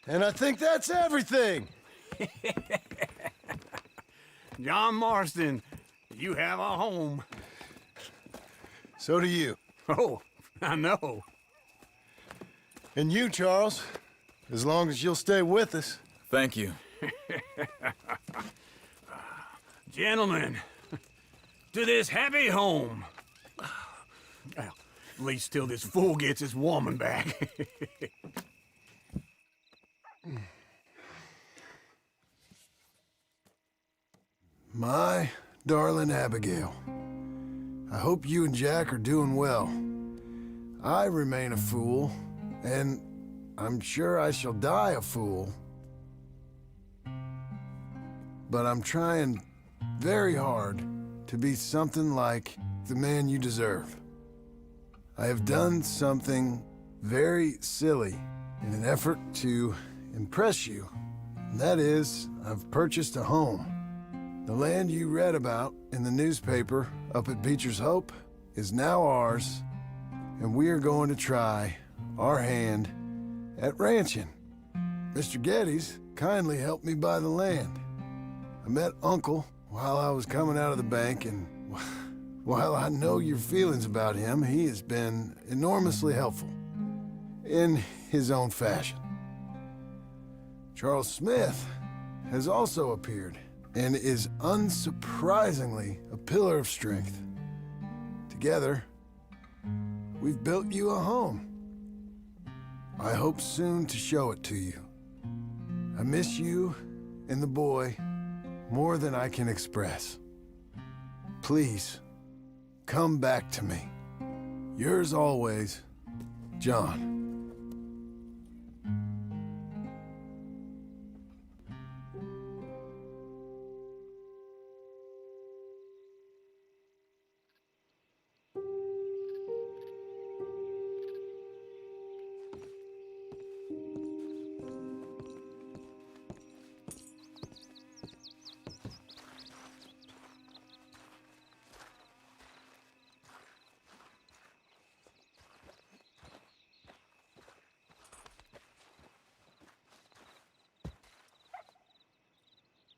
[SPEAKER 1] And I think that's everything.
[SPEAKER 6] John Marston, you have a home.
[SPEAKER 1] So do you.
[SPEAKER 6] Oh, I know.
[SPEAKER 1] And you, Charles, as long as you'll stay with us.
[SPEAKER 3] Thank you.
[SPEAKER 6] Gentlemen, to this happy home. Well, at least till this fool gets his woman back.
[SPEAKER 1] My darling Abigail, I hope you and Jack are doing well. I remain a fool, and I'm sure I shall die a fool. But I'm trying very hard to be something like the man you deserve. I have done something very silly in an effort to impress you. And that is, I've purchased a home. The land you read about in the newspaper up at Beecher's Hope is now ours, and we are going to try our hand at ranching. Mr. Geddes kindly helped me buy the land. I met Uncle while I was coming out of the bank, and while I know your feelings about him, he has been enormously helpful in his own fashion. Charles Smith has also appeared and is unsurprisingly a pillar of strength. Together, we've built you a home. I hope soon to show it to you. I miss you and the boy more than I can express. Please, come back to me. Yours always, John.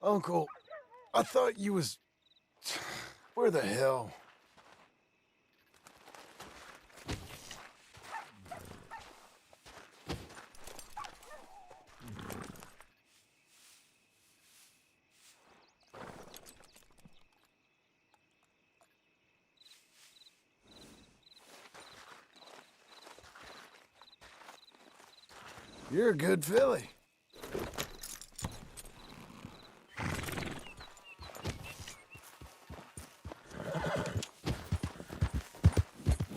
[SPEAKER 1] Uncle, I thought you was... Where the hell? You're a good filly.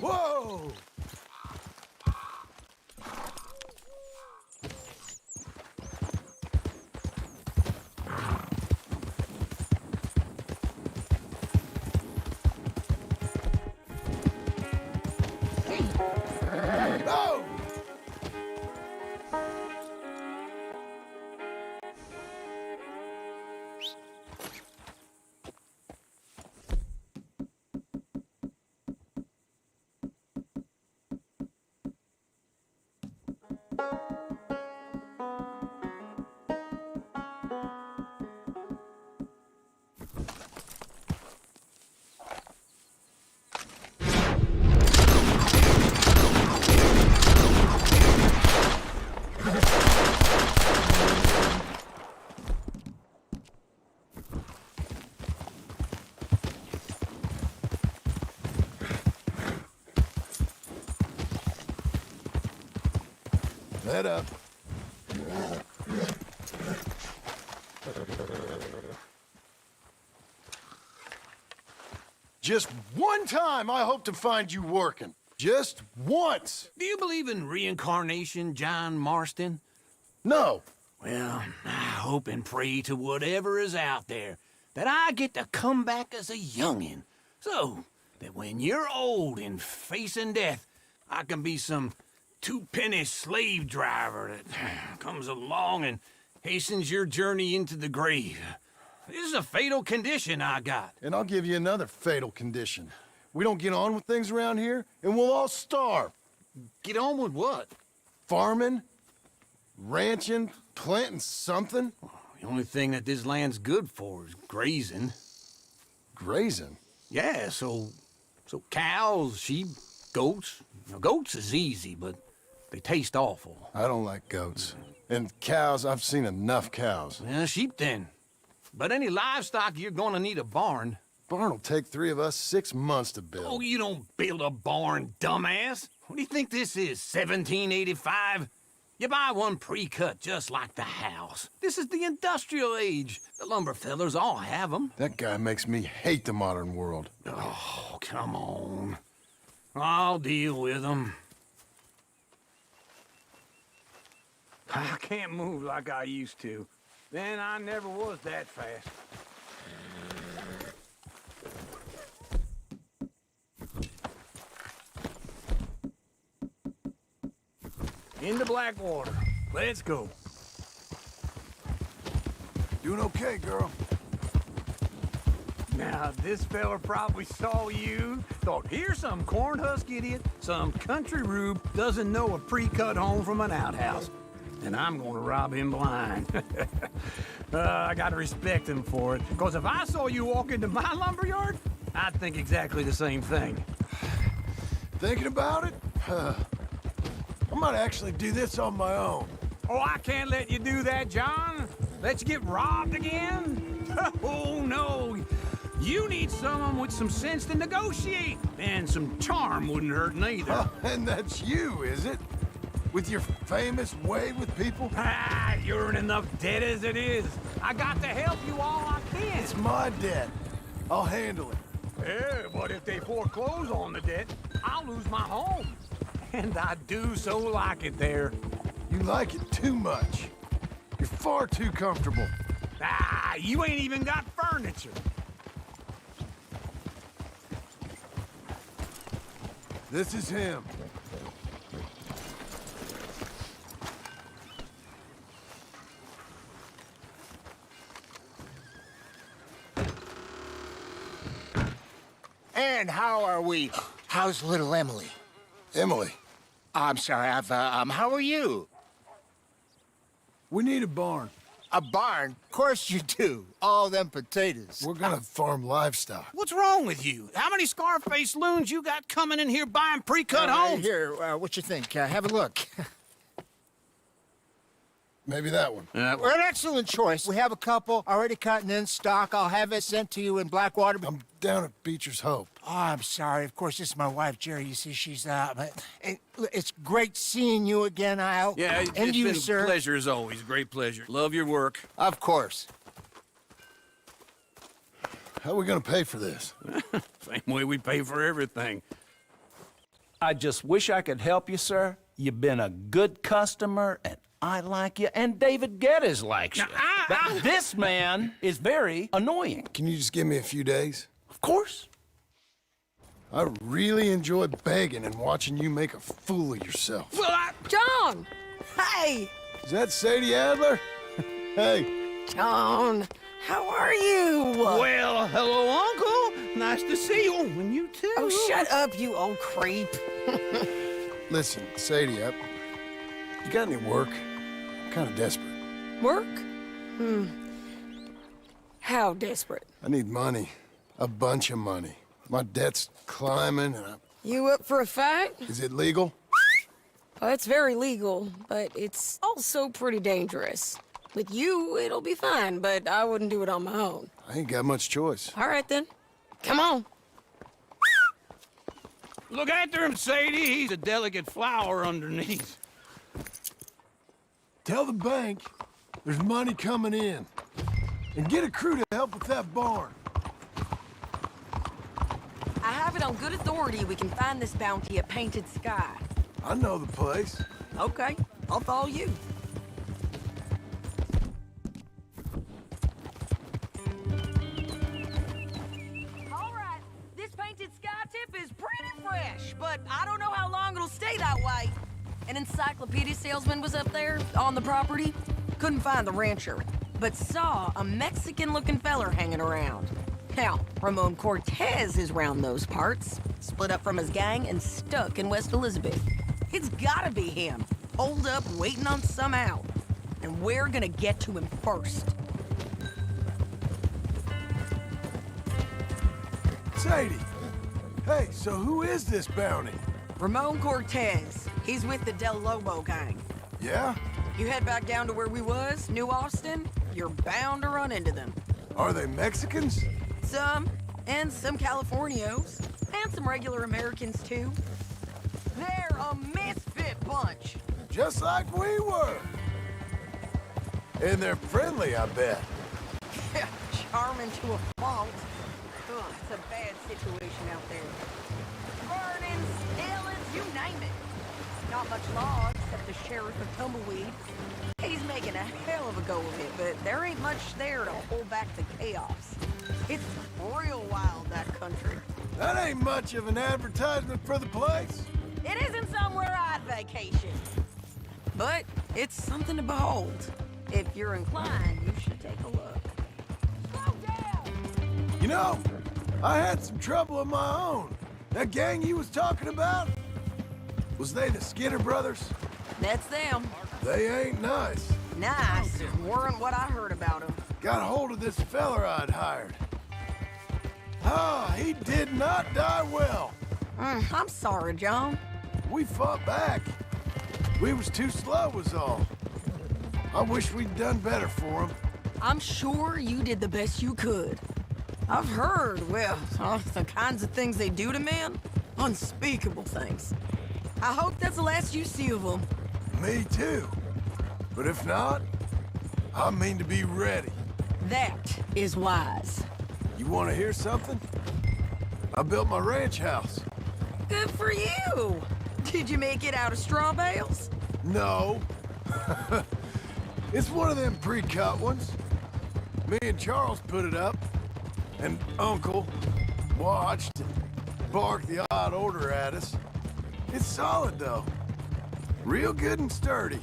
[SPEAKER 1] Whoa! No! Head up. Just one time I hope to find you working. Just once.
[SPEAKER 6] Do you believe in reincarnation, John Marston?
[SPEAKER 1] No.
[SPEAKER 6] Well, I hope and pray to whatever is out there that I get to come back as a youngin', so that when you're old and facing death, I can be some two-penny slave driver that comes along and hastens your journey into the grave. This is a fatal condition I got.
[SPEAKER 1] And I'll give you another fatal condition. We don't get on with things around here, and we'll all starve.
[SPEAKER 6] Get on with what?
[SPEAKER 1] Farming, ranching, planting something.
[SPEAKER 6] The only thing that this land's good for is grazing.
[SPEAKER 1] Grazing?
[SPEAKER 6] Yeah, so cows, sheep, goats. Now, goats is easy, but they taste awful.
[SPEAKER 1] I don't like goats. And cows, I've seen enough cows.
[SPEAKER 6] Yeah, sheep then. But any livestock, you're gonna need a barn.
[SPEAKER 1] Barn will take 3 of us 6 months to build.
[SPEAKER 6] Oh, you don't build a barn, dumbass. What do you think this is, 1785? You buy one pre-cut just like the house. This is the industrial age. The lumber fellers all have them.
[SPEAKER 1] That guy makes me hate the modern world.
[SPEAKER 6] Oh, come on. I'll deal with them. I can't move like I used to. Then I never was that fast. Into Blackwater. Let's go.
[SPEAKER 1] Doing okay, girl.
[SPEAKER 6] Now, this fella probably saw you, thought, here's some corn husk idiot, some country rube doesn't know a pre-cut home from an outhouse. And I'm gonna rob him blind. I gotta respect him for it, because if I saw you walk into my lumberyard, I'd think exactly the same thing.
[SPEAKER 1] Thinking about it? I might actually do this on my own.
[SPEAKER 6] Oh, I can't let you do that, John. Let you get robbed again? Oh, no. You need someone with some sense to negotiate. And some charm wouldn't hurt neither.
[SPEAKER 1] And that's you, is it? With your famous way with people?
[SPEAKER 6] Ah, you're in enough debt as it is. I got to help you all I can.
[SPEAKER 1] It's my debt. I'll handle it.
[SPEAKER 6] Yeah, but if they foreclose on the debt, I'll lose my home. And I do so like it there.
[SPEAKER 1] You like it too much. You're far too comfortable.
[SPEAKER 6] Ah, you ain't even got furniture.
[SPEAKER 1] This is him.
[SPEAKER 8] And how are we? How's little Emily?
[SPEAKER 1] Emily.
[SPEAKER 8] I'm sorry, how are you?
[SPEAKER 1] We need a barn.
[SPEAKER 8] A barn? Of course you do. All them potatoes.
[SPEAKER 1] We're gonna farm livestock.
[SPEAKER 6] What's wrong with you? How many Scarface loons you got coming in here buying pre-cut homes?
[SPEAKER 8] Here, what you think? Have a look.
[SPEAKER 1] Maybe that one.
[SPEAKER 8] We're an excellent choice. We have a couple already cut and in stock. I'll have it sent to you in Blackwater.
[SPEAKER 1] I'm down at Beecher's Hope.
[SPEAKER 8] Oh, I'm sorry. Of course, this is my wife, Jerry. You see, she's it's great seeing you again, Al.
[SPEAKER 6] Yeah,
[SPEAKER 8] and
[SPEAKER 6] it's
[SPEAKER 8] you,
[SPEAKER 6] been
[SPEAKER 8] sir.
[SPEAKER 6] a pleasure as always. Great pleasure. Love your work.
[SPEAKER 8] Of course.
[SPEAKER 1] How are we gonna pay for this?
[SPEAKER 6] Same way we pay for everything.
[SPEAKER 9] I just wish I could help you, sir. You've been a good customer, and I like you, and David Geddes likes you. But this man is very annoying.
[SPEAKER 1] Can you just give me a few days?
[SPEAKER 9] Of course.
[SPEAKER 1] I really enjoy begging and watching you make a fool of yourself.
[SPEAKER 6] Well,
[SPEAKER 5] John! Hey!
[SPEAKER 1] Is that Sadie Adler? Hey.
[SPEAKER 5] John, how are you?
[SPEAKER 6] Well, hello, Uncle. Nice to see you. And you too.
[SPEAKER 5] Oh, shut up, you old creep.
[SPEAKER 1] Listen, Sadie, you got any work? I'm kind of desperate.
[SPEAKER 5] Work? How desperate?
[SPEAKER 1] I need money. A bunch of money. My debt's climbing, and
[SPEAKER 5] You up for a fight?
[SPEAKER 1] Is it legal?
[SPEAKER 5] Well, it's very legal, but it's also pretty dangerous. With you, it'll be fine, but I wouldn't do it on my own.
[SPEAKER 1] I ain't got much choice.
[SPEAKER 5] All right, then. Come on.
[SPEAKER 6] Look after him, Sadie. He's a delicate flower underneath.
[SPEAKER 1] Tell the bank there's money coming in. And get a crew to help with that barn.
[SPEAKER 5] I have it on good authority we can find this bounty at Painted Sky.
[SPEAKER 1] I know the place.
[SPEAKER 5] Okay, I'll follow you. All right, this Painted Sky tip is pretty fresh, but I don't know how long it'll stay that way. An encyclopedia salesman was up there on the property. Couldn't find the rancher, but saw a Mexican-looking feller hanging around. Now, Ramon Cortez is round those parts, split up from his gang and stuck in West Elizabeth. It's gotta be him, holed up waiting on some out. And we're gonna get to him first.
[SPEAKER 1] Sadie, hey, so who is this bounty?
[SPEAKER 5] Ramon Cortez. He's with the Del Lobo gang.
[SPEAKER 1] Yeah?
[SPEAKER 5] You head back down to where we was, New Austin, you're bound to run into them.
[SPEAKER 1] Are they Mexicans?
[SPEAKER 5] Some, and some Californios, and some regular Americans too. They're a misfit bunch.
[SPEAKER 1] Just like we were. And they're friendly, I bet.
[SPEAKER 5] Charming to a fault. Ugh, it's a bad situation out there. Burnings, killings, you name it. Not much law except the sheriff of Tumbleweed. He's making a hell of a go of it, but there ain't much there to hold back the chaos. It's real wild, that country.
[SPEAKER 1] That ain't much of an advertisement for the place.
[SPEAKER 5] It isn't somewhere I'd vacation. But it's something to behold. If you're inclined, you should take a look. Slow down!
[SPEAKER 1] You know, I had some trouble of my own. That gang you was talking about? Was they the Skinner brothers?
[SPEAKER 5] That's them.
[SPEAKER 1] They ain't nice.
[SPEAKER 5] Nice. Weren't what I heard about them.
[SPEAKER 1] Got a hold of this feller I'd hired. Ah, he did not die well.
[SPEAKER 5] I'm sorry, John.
[SPEAKER 1] We fought back. We was too slow was all. I wish we'd done better for him.
[SPEAKER 5] I'm sure you did the best you could. I've heard, well, the kinds of things they do to men. Unspeakable things. I hope that's the last you see of them.
[SPEAKER 1] Me too. But if not, I mean to be ready.
[SPEAKER 5] That is wise.
[SPEAKER 1] You want to hear something? I built my ranch house.
[SPEAKER 5] Good for you. Did you make it out of straw bales?
[SPEAKER 1] No. It's one of them pre-cut ones. Me and Charles put it up, and Uncle watched and barked the odd order at us. It's solid, though. Real good and sturdy.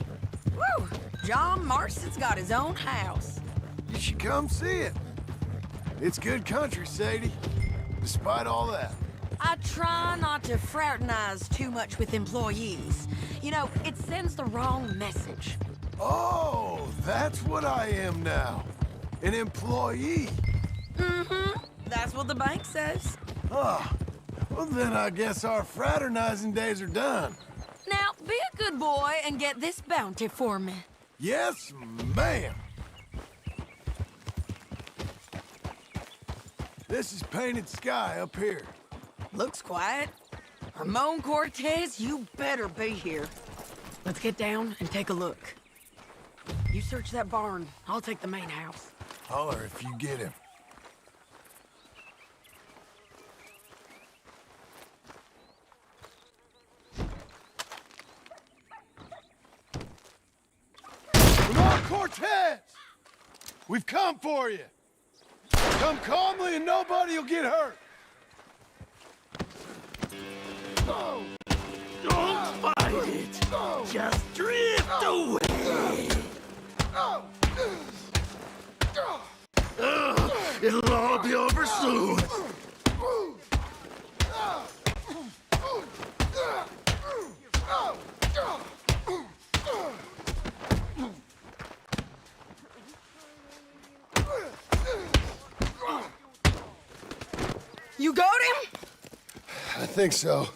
[SPEAKER 5] Woo! John Marston's got his own house.
[SPEAKER 1] You should come see it. It's good country, Sadie, despite all that.
[SPEAKER 5] I try not to fraternize too much with employees. You know, it sends the wrong message.
[SPEAKER 1] Oh, that's what I am now. An employee.
[SPEAKER 5] Mm-hmm. That's what the bank says.
[SPEAKER 1] Ah, well then I guess our fraternizing days are done.
[SPEAKER 5] Now, be a good boy and get this bounty for me.
[SPEAKER 1] Yes, ma'am. This is Painted Sky up here.
[SPEAKER 5] Looks quiet. Ramon Cortez, you better be here. Let's get down and take a look. You search that barn. I'll take the main house.
[SPEAKER 1] Holler if you get him. Ramon Cortez! We've come for you. Come calmly and nobody will get hurt.
[SPEAKER 9] Don't fight it. Just drift away. It'll all be over soon.
[SPEAKER 5] You got him?
[SPEAKER 1] I think so.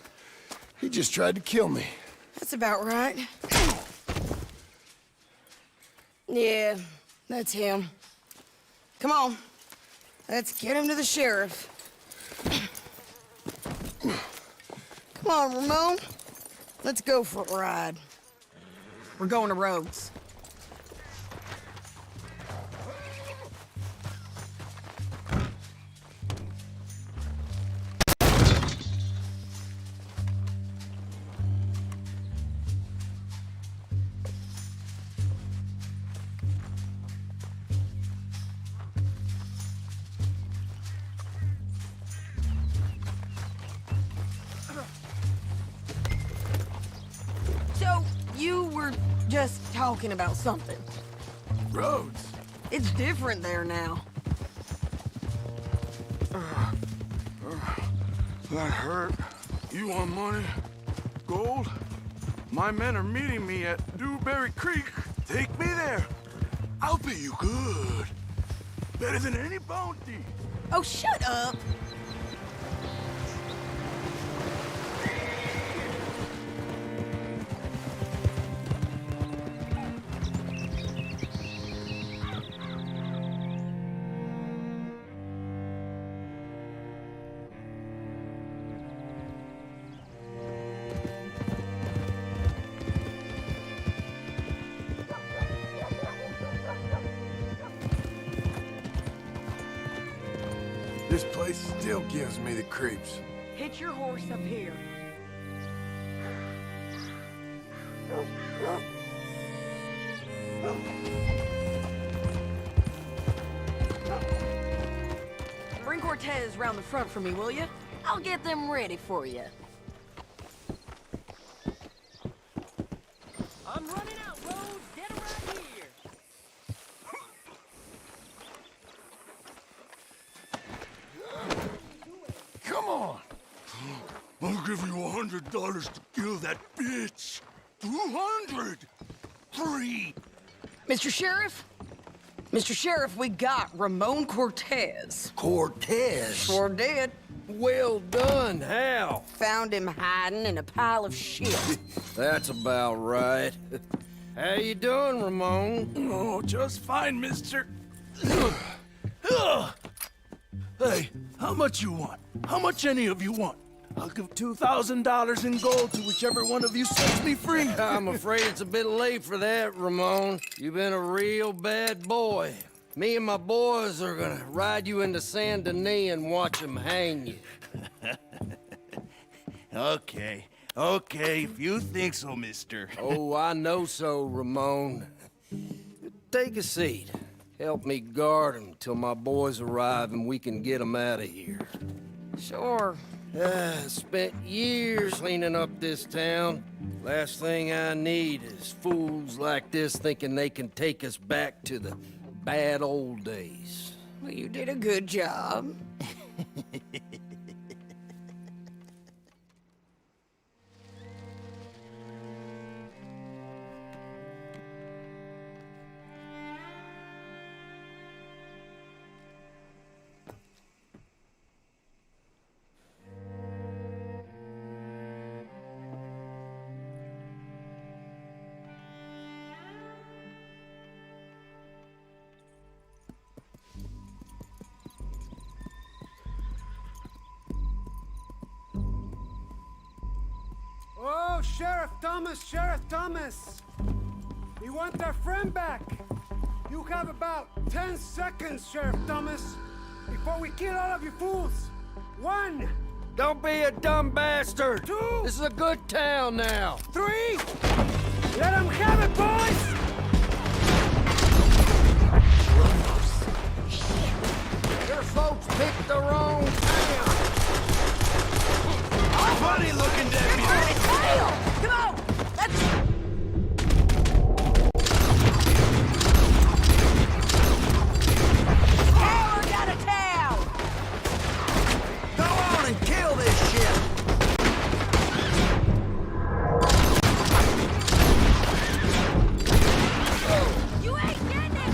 [SPEAKER 1] He just tried to kill me.
[SPEAKER 5] That's about right. Yeah, that's him. Come on. Let's get him to the sheriff. Come on, Ramon. Let's go for a ride. We're going to Rhodes. Just talking about something.
[SPEAKER 1] Roads.
[SPEAKER 5] It's different there now.
[SPEAKER 14] That hurt. You want money? Gold? My men are meeting me at Dewberry Creek. Take me there. I'll pay you good. Better than any bounty.
[SPEAKER 5] Oh, shut up.
[SPEAKER 1] This place still gives me the creeps.
[SPEAKER 5] Hitch your horse up here. Bring Cortez round the front for me, will you? I'll get them ready for you. I'm running out, Rose. Get around here.
[SPEAKER 1] Come on.
[SPEAKER 14] I'll give you $100 to kill that bitch. 200. Free.
[SPEAKER 5] Mr. Sheriff? Mr. Sheriff, we got Ramon Cortez.
[SPEAKER 15] Cortez?
[SPEAKER 5] Sure did.
[SPEAKER 15] Well done, Hal.
[SPEAKER 5] Found him hiding in a pile of shit.
[SPEAKER 15] That's about right. How you doing, Ramon?
[SPEAKER 3] Oh, just fine, mister. Hey, how much you want? How much any of you want? I'll give $2,000 in gold to whichever one of you sets me free.
[SPEAKER 15] I'm afraid it's a bit late for that, Ramon. You've been a real bad boy. Me and my boys are gonna ride you into Saint Denis and watch them hang you.
[SPEAKER 3] Okay, if you think so, mister.
[SPEAKER 15] Oh, I know so, Ramon. Take a seat. Help me guard them till my boys arrive and we can get them out of here.
[SPEAKER 5] Sure.
[SPEAKER 15] Spent years cleaning up this town. Last thing I need is fools like this thinking they can take us back to the bad old days.
[SPEAKER 5] Well, you did a good job.
[SPEAKER 16] Oh, Sheriff Thomas! We want our friend back. You have about 10 seconds, Sheriff Thomas, before we kill all of you fools. 1.
[SPEAKER 15] Don't be a dumb bastard.
[SPEAKER 16] 2.
[SPEAKER 15] This is a good town now.
[SPEAKER 16] 3. Let them have it, boys!
[SPEAKER 15] Your folks picked the wrong town.
[SPEAKER 3] Funny looking deputy.
[SPEAKER 5] Come on! Let's... Howard out of town!
[SPEAKER 15] Go on and kill this shit.
[SPEAKER 5] You ain't getting it!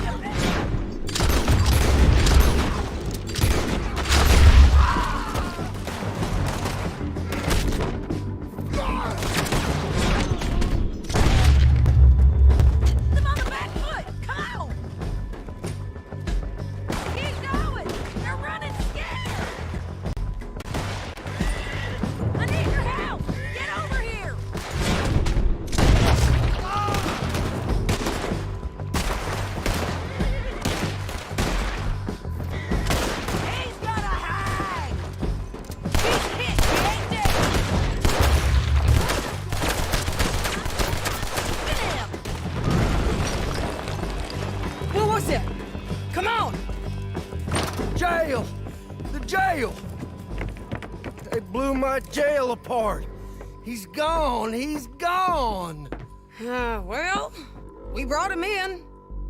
[SPEAKER 15] Jail! They blew my jail apart. He's gone. He's gone.
[SPEAKER 5] Well, we brought him in.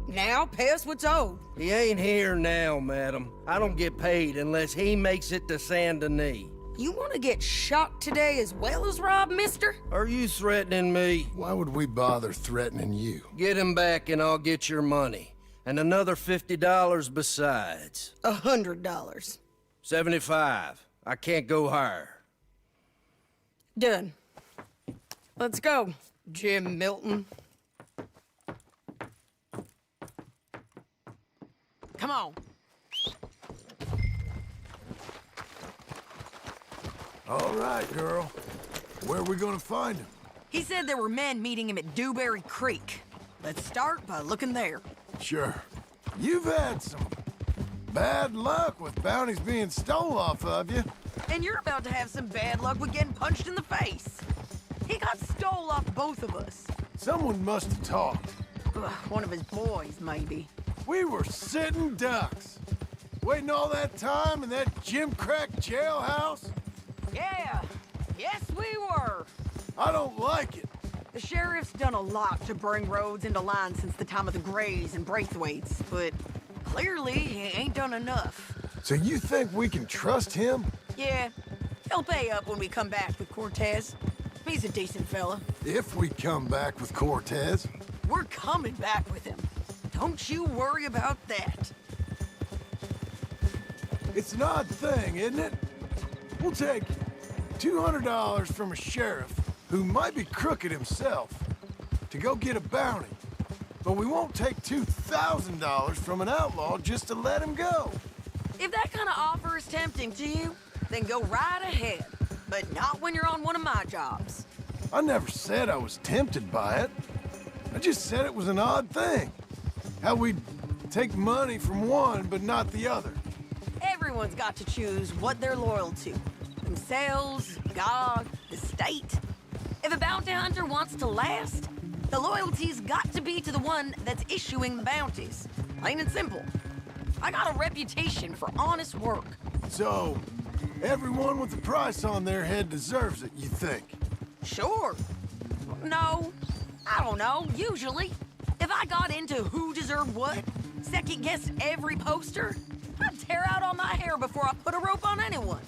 [SPEAKER 5] Now pay us what's owed.
[SPEAKER 15] He ain't here now, madam. I don't get paid unless he makes it to Saint Denis.
[SPEAKER 5] You want to get shot today as well as Rob, mister?
[SPEAKER 15] Are you threatening me?
[SPEAKER 1] Why would we bother threatening you?
[SPEAKER 15] Get him back and I'll get your money. And another $50 besides.
[SPEAKER 5] $100.
[SPEAKER 15] 75. I can't go higher.
[SPEAKER 5] Done. Let's go, Jim Milton. Come on.
[SPEAKER 1] All right, girl. Where are we gonna find him?
[SPEAKER 5] He said there were men meeting him at Dewberry Creek. Let's start by looking there.
[SPEAKER 1] Sure. You've had some bad luck with bounties being stole off of you.
[SPEAKER 5] And you're about to have some bad luck with getting punched in the face. He got stole off both of us.
[SPEAKER 1] Someone must have talked.
[SPEAKER 5] One of his boys, maybe.
[SPEAKER 1] We were sitting ducks. Waiting all that time in that gimcrack jailhouse?
[SPEAKER 5] Yeah. Yes, we were.
[SPEAKER 1] I don't like it.
[SPEAKER 5] The sheriff's done a lot to bring roads into line since the time of the Grays and Braithwaites, but clearly he ain't done enough.
[SPEAKER 1] So you think we can trust him?
[SPEAKER 5] Yeah. He'll pay up when we come back with Cortez. He's a decent fella.
[SPEAKER 1] If we come back with Cortez.
[SPEAKER 5] We're coming back with him. Don't you worry about that.
[SPEAKER 1] It's an odd thing, isn't it? We'll take $200 from a sheriff who might be crooked himself to go get a bounty. But we won't take $2,000 from an outlaw just to let him go.
[SPEAKER 5] If that kind of offer is tempting to you, then go right ahead. But not when you're on one of my jobs.
[SPEAKER 1] I never said I was tempted by it. I just said it was an odd thing. How we'd take money from one, but not the other.
[SPEAKER 5] Everyone's got to choose what they're loyal to. Themselves, God, the state. If a bounty hunter wants to last, the loyalty's got to be to the one that's issuing the bounties. Plain and simple. I got a reputation for honest work.
[SPEAKER 1] So, everyone with a price on their head deserves it, you think?
[SPEAKER 5] Sure. No, I don't know, usually. If I got into who deserved what, second-guessed every poster, I'd tear out all my hair before I put a rope on anyone.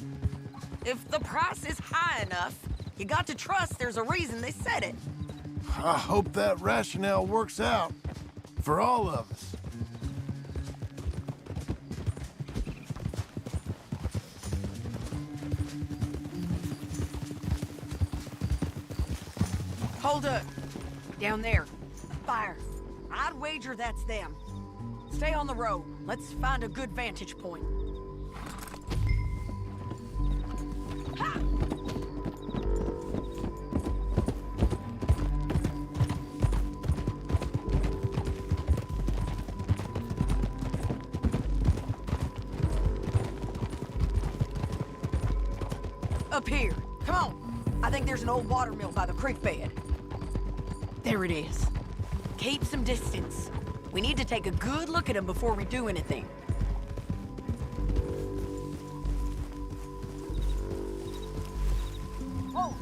[SPEAKER 5] If the price is high enough, you got to trust there's a reason they said it.
[SPEAKER 1] I hope that rationale works out for all of us.
[SPEAKER 5] Hold up. Down there. A fire. I'd wager that's them. Stay on the road. Let's find a good vantage point. Ha! Up here. Come on. I think there's an old water mill by the creek bed. There it is. Keep some distance. We need to take a good look at him before we do anything. Whoa!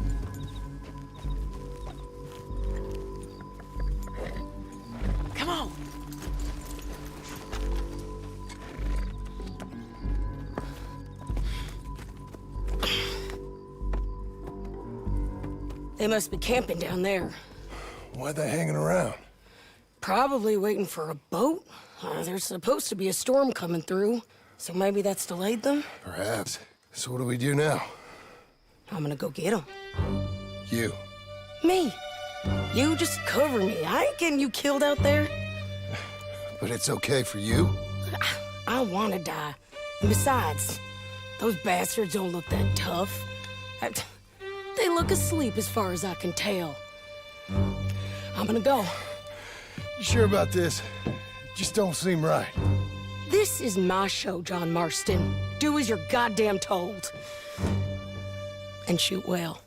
[SPEAKER 5] Come on! They must be camping down there.
[SPEAKER 1] Why are they hanging around?
[SPEAKER 5] Probably waiting for a boat. There's supposed to be a storm coming through, so maybe that's delayed them?
[SPEAKER 1] Perhaps. So what do we do now?
[SPEAKER 5] I'm gonna go get them.
[SPEAKER 1] You.
[SPEAKER 5] Me. You just cover me. I ain't getting you killed out there.
[SPEAKER 1] But it's okay for you?
[SPEAKER 5] I wanna die. And besides, those bastards don't look that tough. They look asleep as far as I can tell. I'm gonna go.
[SPEAKER 1] You sure about this? Just don't seem right.
[SPEAKER 5] This is my show, John Marston. Do as you're goddamn told. And shoot well.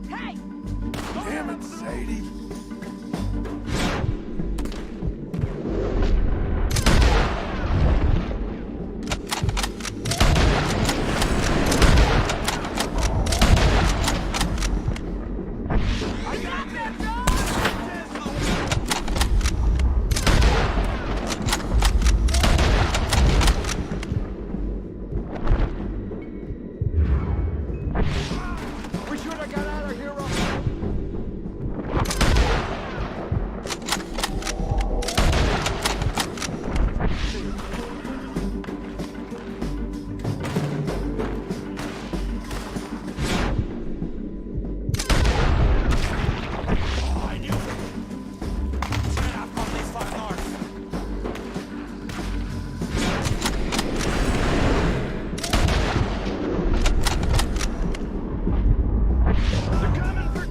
[SPEAKER 5] Hey!
[SPEAKER 1] Damn it, Sadie.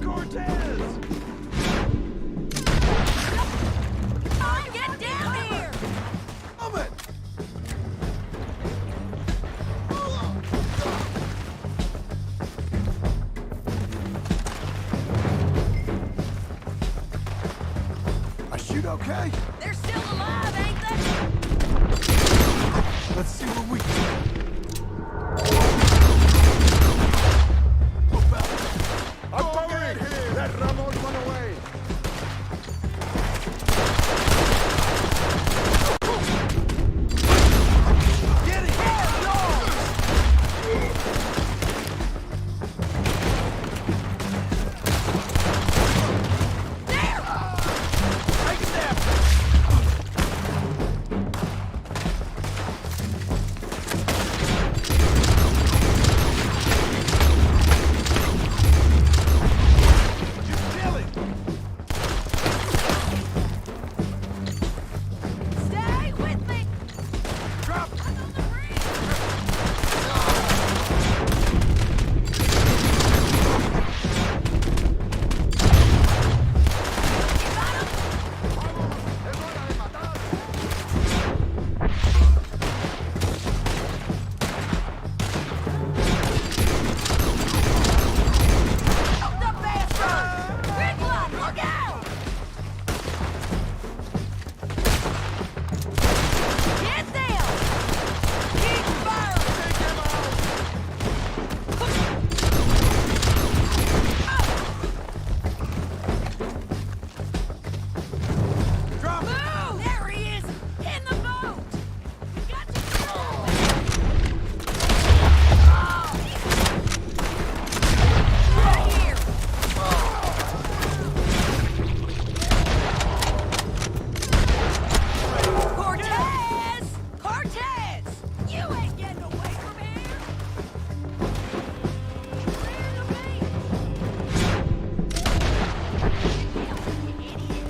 [SPEAKER 14] Cortez!
[SPEAKER 5] Oh, get down here!
[SPEAKER 1] Coming! I shoot okay?
[SPEAKER 5] They're still alive, ain't they?
[SPEAKER 1] Let's see what we can.
[SPEAKER 14] I'm covering! Let Ramon run away!
[SPEAKER 1] Get it! Take a step!
[SPEAKER 5] Stay with me!
[SPEAKER 1] Drop!
[SPEAKER 5] I'm on the bridge! You got him? Shoot the bastard! Ridgeline, look out! Get them! Keep firing!
[SPEAKER 1] Drop!
[SPEAKER 5] Move! There he is! In the boat! We got to move! Out of here! Cortez! Cortez! You ain't getting away from here! Clear the beach! You idiot!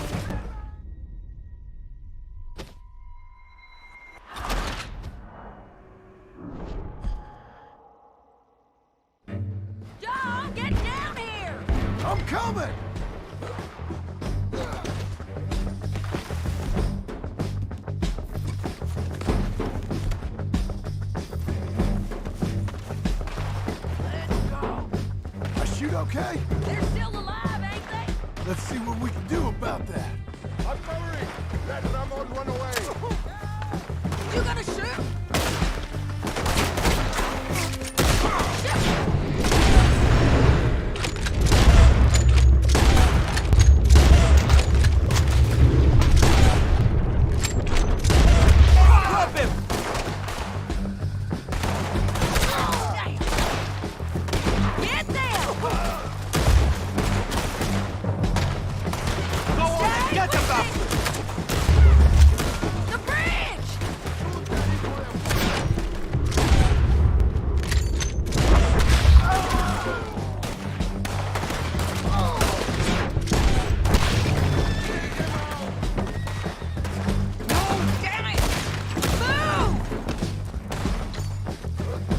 [SPEAKER 5] John, get down here!
[SPEAKER 1] I'm coming! I shoot okay?
[SPEAKER 5] They're still alive, ain't they?
[SPEAKER 1] Let's see what we can do about that.
[SPEAKER 14] I'm covering! Let Ramon run away!
[SPEAKER 5] You gonna shoot?
[SPEAKER 1] Drop him!
[SPEAKER 5] Get them!
[SPEAKER 1] Go on and get the bastard!
[SPEAKER 5] The bridge! No, damn it! Move!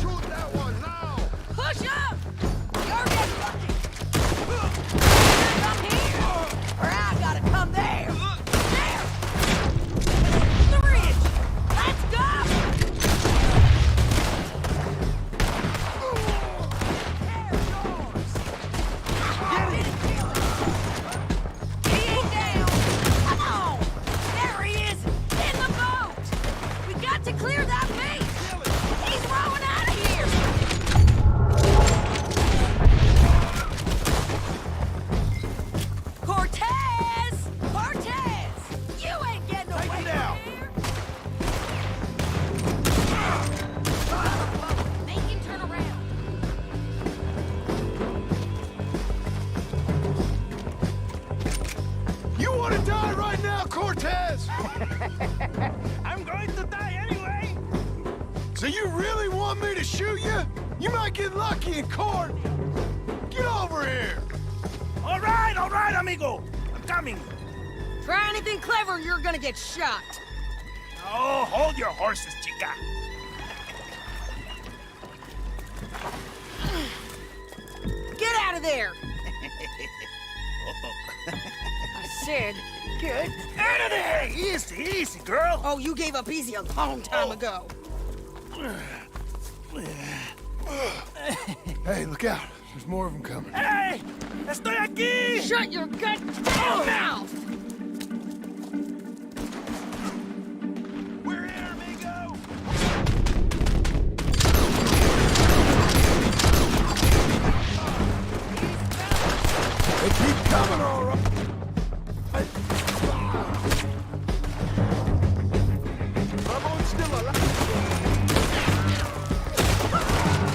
[SPEAKER 14] Shoot that one now!
[SPEAKER 5] Push up! You're getting lucky! Come here! Or I gotta come there! There! The bridge! Let's go! There's yours! Get it! He ain't down! Come on! There he is! In the boat! We got to clear that beach! He's rowing out of here! Cortez! Cortez! You ain't getting away from here! Make him turn around.
[SPEAKER 1] You want to die right now, Cortez?
[SPEAKER 8] I'm going to die anyway!
[SPEAKER 1] So you really want me to shoot you? You might get lucky in court. Get over here.
[SPEAKER 8] All right, amigo. I'm coming.
[SPEAKER 5] Try anything clever, you're gonna get shot.
[SPEAKER 8] Oh, hold your horses, chica.
[SPEAKER 5] Get out of there! I said, get out of there!
[SPEAKER 8] Easy, easy, girl.
[SPEAKER 5] Oh, you gave up easy a long time ago.
[SPEAKER 1] Hey, look out. There's more of them coming.
[SPEAKER 8] Hey! Estoy aquí!
[SPEAKER 5] Shut your goddamn mouth!
[SPEAKER 8] We're here, amigo!
[SPEAKER 1] They keep coming, all right. Ramon's still alive.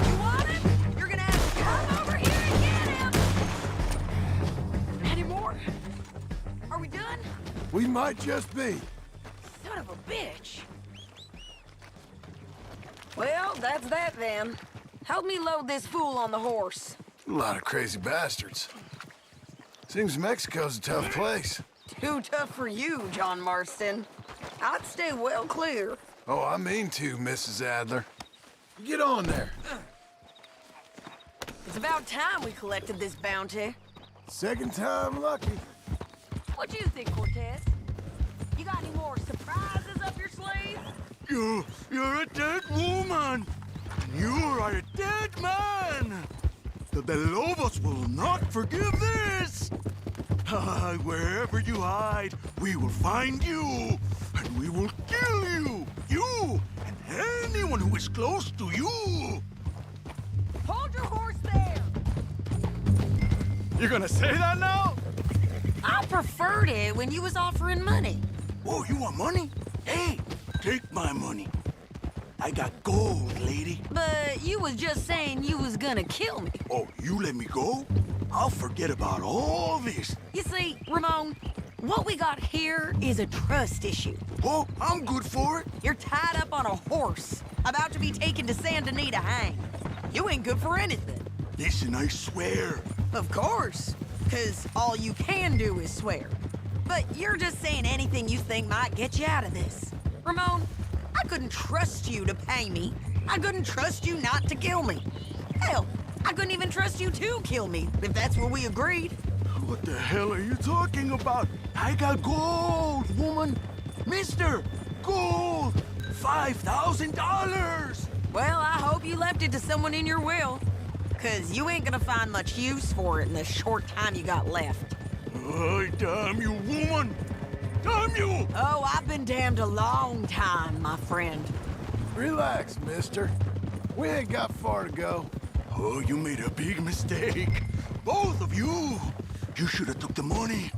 [SPEAKER 5] You want him? You're gonna have to come over here and get him! Any more? Are we done?
[SPEAKER 1] We might just be.
[SPEAKER 5] Son of a bitch! Well, that's that then. Help me load this fool on the horse.
[SPEAKER 1] A lot of crazy bastards. Seems Mexico's a tough place.
[SPEAKER 5] Too tough for you, John Marston. I'd stay well clear.
[SPEAKER 1] Oh, I mean to, Mrs. Adler. Get on there.
[SPEAKER 5] It's about time we collected this bounty.
[SPEAKER 1] Second time lucky.
[SPEAKER 5] What do you think, Cortez? You got any more surprises up your sleeve?
[SPEAKER 14] You're a dead woman. You are a dead man. The Lobos will not forgive this. Wherever you hide, we will find you, and we will kill you. You and anyone who is close to you.
[SPEAKER 5] Hold your horse there!
[SPEAKER 14] You're gonna say that now?
[SPEAKER 5] I preferred it when you was offering money.
[SPEAKER 14] Oh, you want money? Hey, take my money. I got gold, lady.
[SPEAKER 5] But you was just saying you was gonna kill me.
[SPEAKER 14] Oh, you let me go? I'll forget about all this.
[SPEAKER 5] You see, Ramon, what we got here is a trust issue.
[SPEAKER 14] Oh, I'm good for it.
[SPEAKER 5] You're tied up on a horse, about to be taken to Saint Denis to hang. You ain't good for anything.
[SPEAKER 14] Listen, I swear.
[SPEAKER 5] Of course, because all you can do is swear. But you're just saying anything you think might get you out of this. Ramon, I couldn't trust you to pay me. I couldn't trust you not to kill me. Hell, I couldn't even trust you to kill me, if that's what we agreed.
[SPEAKER 14] What the hell are you talking about? I got gold, woman. Mister, gold. $5,000.
[SPEAKER 5] Well, I hope you left it to someone in your will. Because you ain't gonna find much use for it in the short time you got left.
[SPEAKER 14] Oh, damn you, woman. Damn you!
[SPEAKER 5] Oh, I've been damned a long time, my friend.
[SPEAKER 1] Relax, mister. We ain't got far to go.
[SPEAKER 14] Oh, you made a big mistake. Both of you. You should have took the money.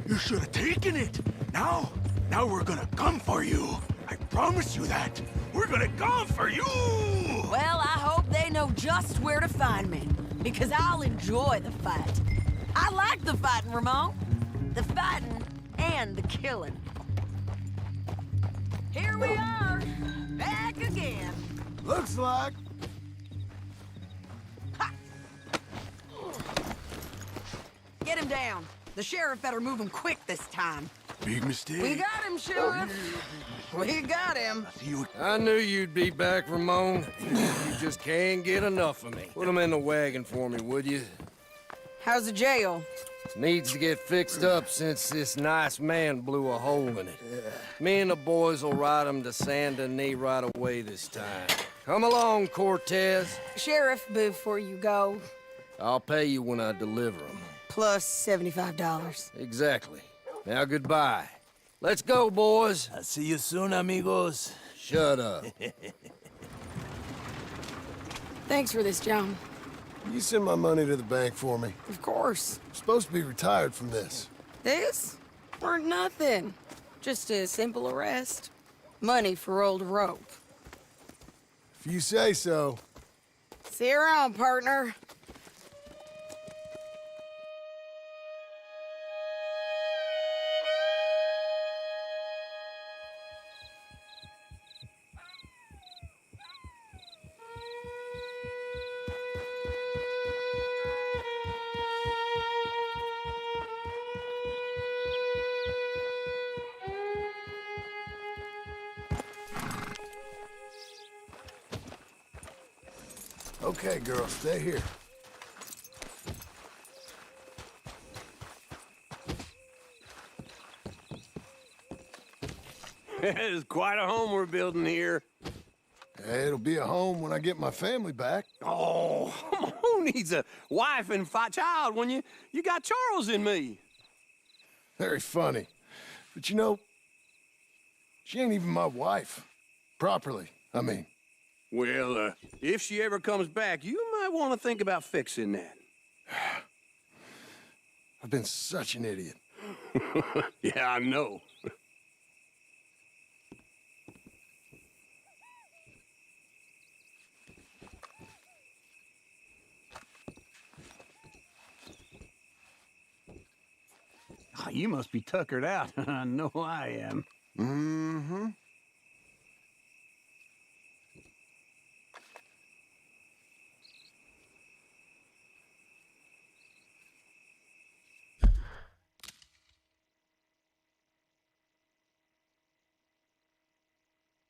[SPEAKER 14] You should have taken it. Now we're gonna come for you. I promise you that. We're gonna come for you.
[SPEAKER 5] Well, I hope they know just where to find me. Because I'll enjoy the fight. I like the fighting, Ramon. The fighting and the killing. Here we are, back again.
[SPEAKER 1] Looks like.
[SPEAKER 5] Ha! Get him down. The sheriff better move him quick this time.
[SPEAKER 14] Big mistake.
[SPEAKER 5] We got him, Sheriff. We got him.
[SPEAKER 15] I knew you'd be back, Ramon. You just can't get enough of me. Put him in the wagon for me, would you?
[SPEAKER 5] How's the jail?
[SPEAKER 15] Needs to get fixed up since this nice man blew a hole in it. Me and the boys will ride him to Saint Denis right away this time. Come along, Cortez.
[SPEAKER 5] Sheriff, before you go.
[SPEAKER 15] I'll pay you when I deliver him.
[SPEAKER 5] Plus $75.
[SPEAKER 15] Exactly. Now goodbye. Let's go, boys.
[SPEAKER 3] I'll see you soon, amigos.
[SPEAKER 15] Shut up.
[SPEAKER 5] Thanks for this, John.
[SPEAKER 1] You send my money to the bank for me.
[SPEAKER 5] Of course.
[SPEAKER 1] I'm supposed to be retired from this.
[SPEAKER 5] This? Weren't nothing. Just a simple arrest. Money for old rope.
[SPEAKER 1] If you say so.
[SPEAKER 5] See you around, partner.
[SPEAKER 1] Okay, girl, stay here.
[SPEAKER 6] It's quite a home we're building here.
[SPEAKER 1] It'll be a home when I get my family back.
[SPEAKER 6] Oh, who needs a wife and child when you got Charles and me?
[SPEAKER 1] Very funny. But you know, she ain't even my wife. Properly, I mean.
[SPEAKER 6] Well, if she ever comes back, you might want to think about fixing that.
[SPEAKER 1] I've been such an idiot.
[SPEAKER 6] Yeah, I know. Oh, you must be tuckered out. I know I am.
[SPEAKER 1] Mm-hmm.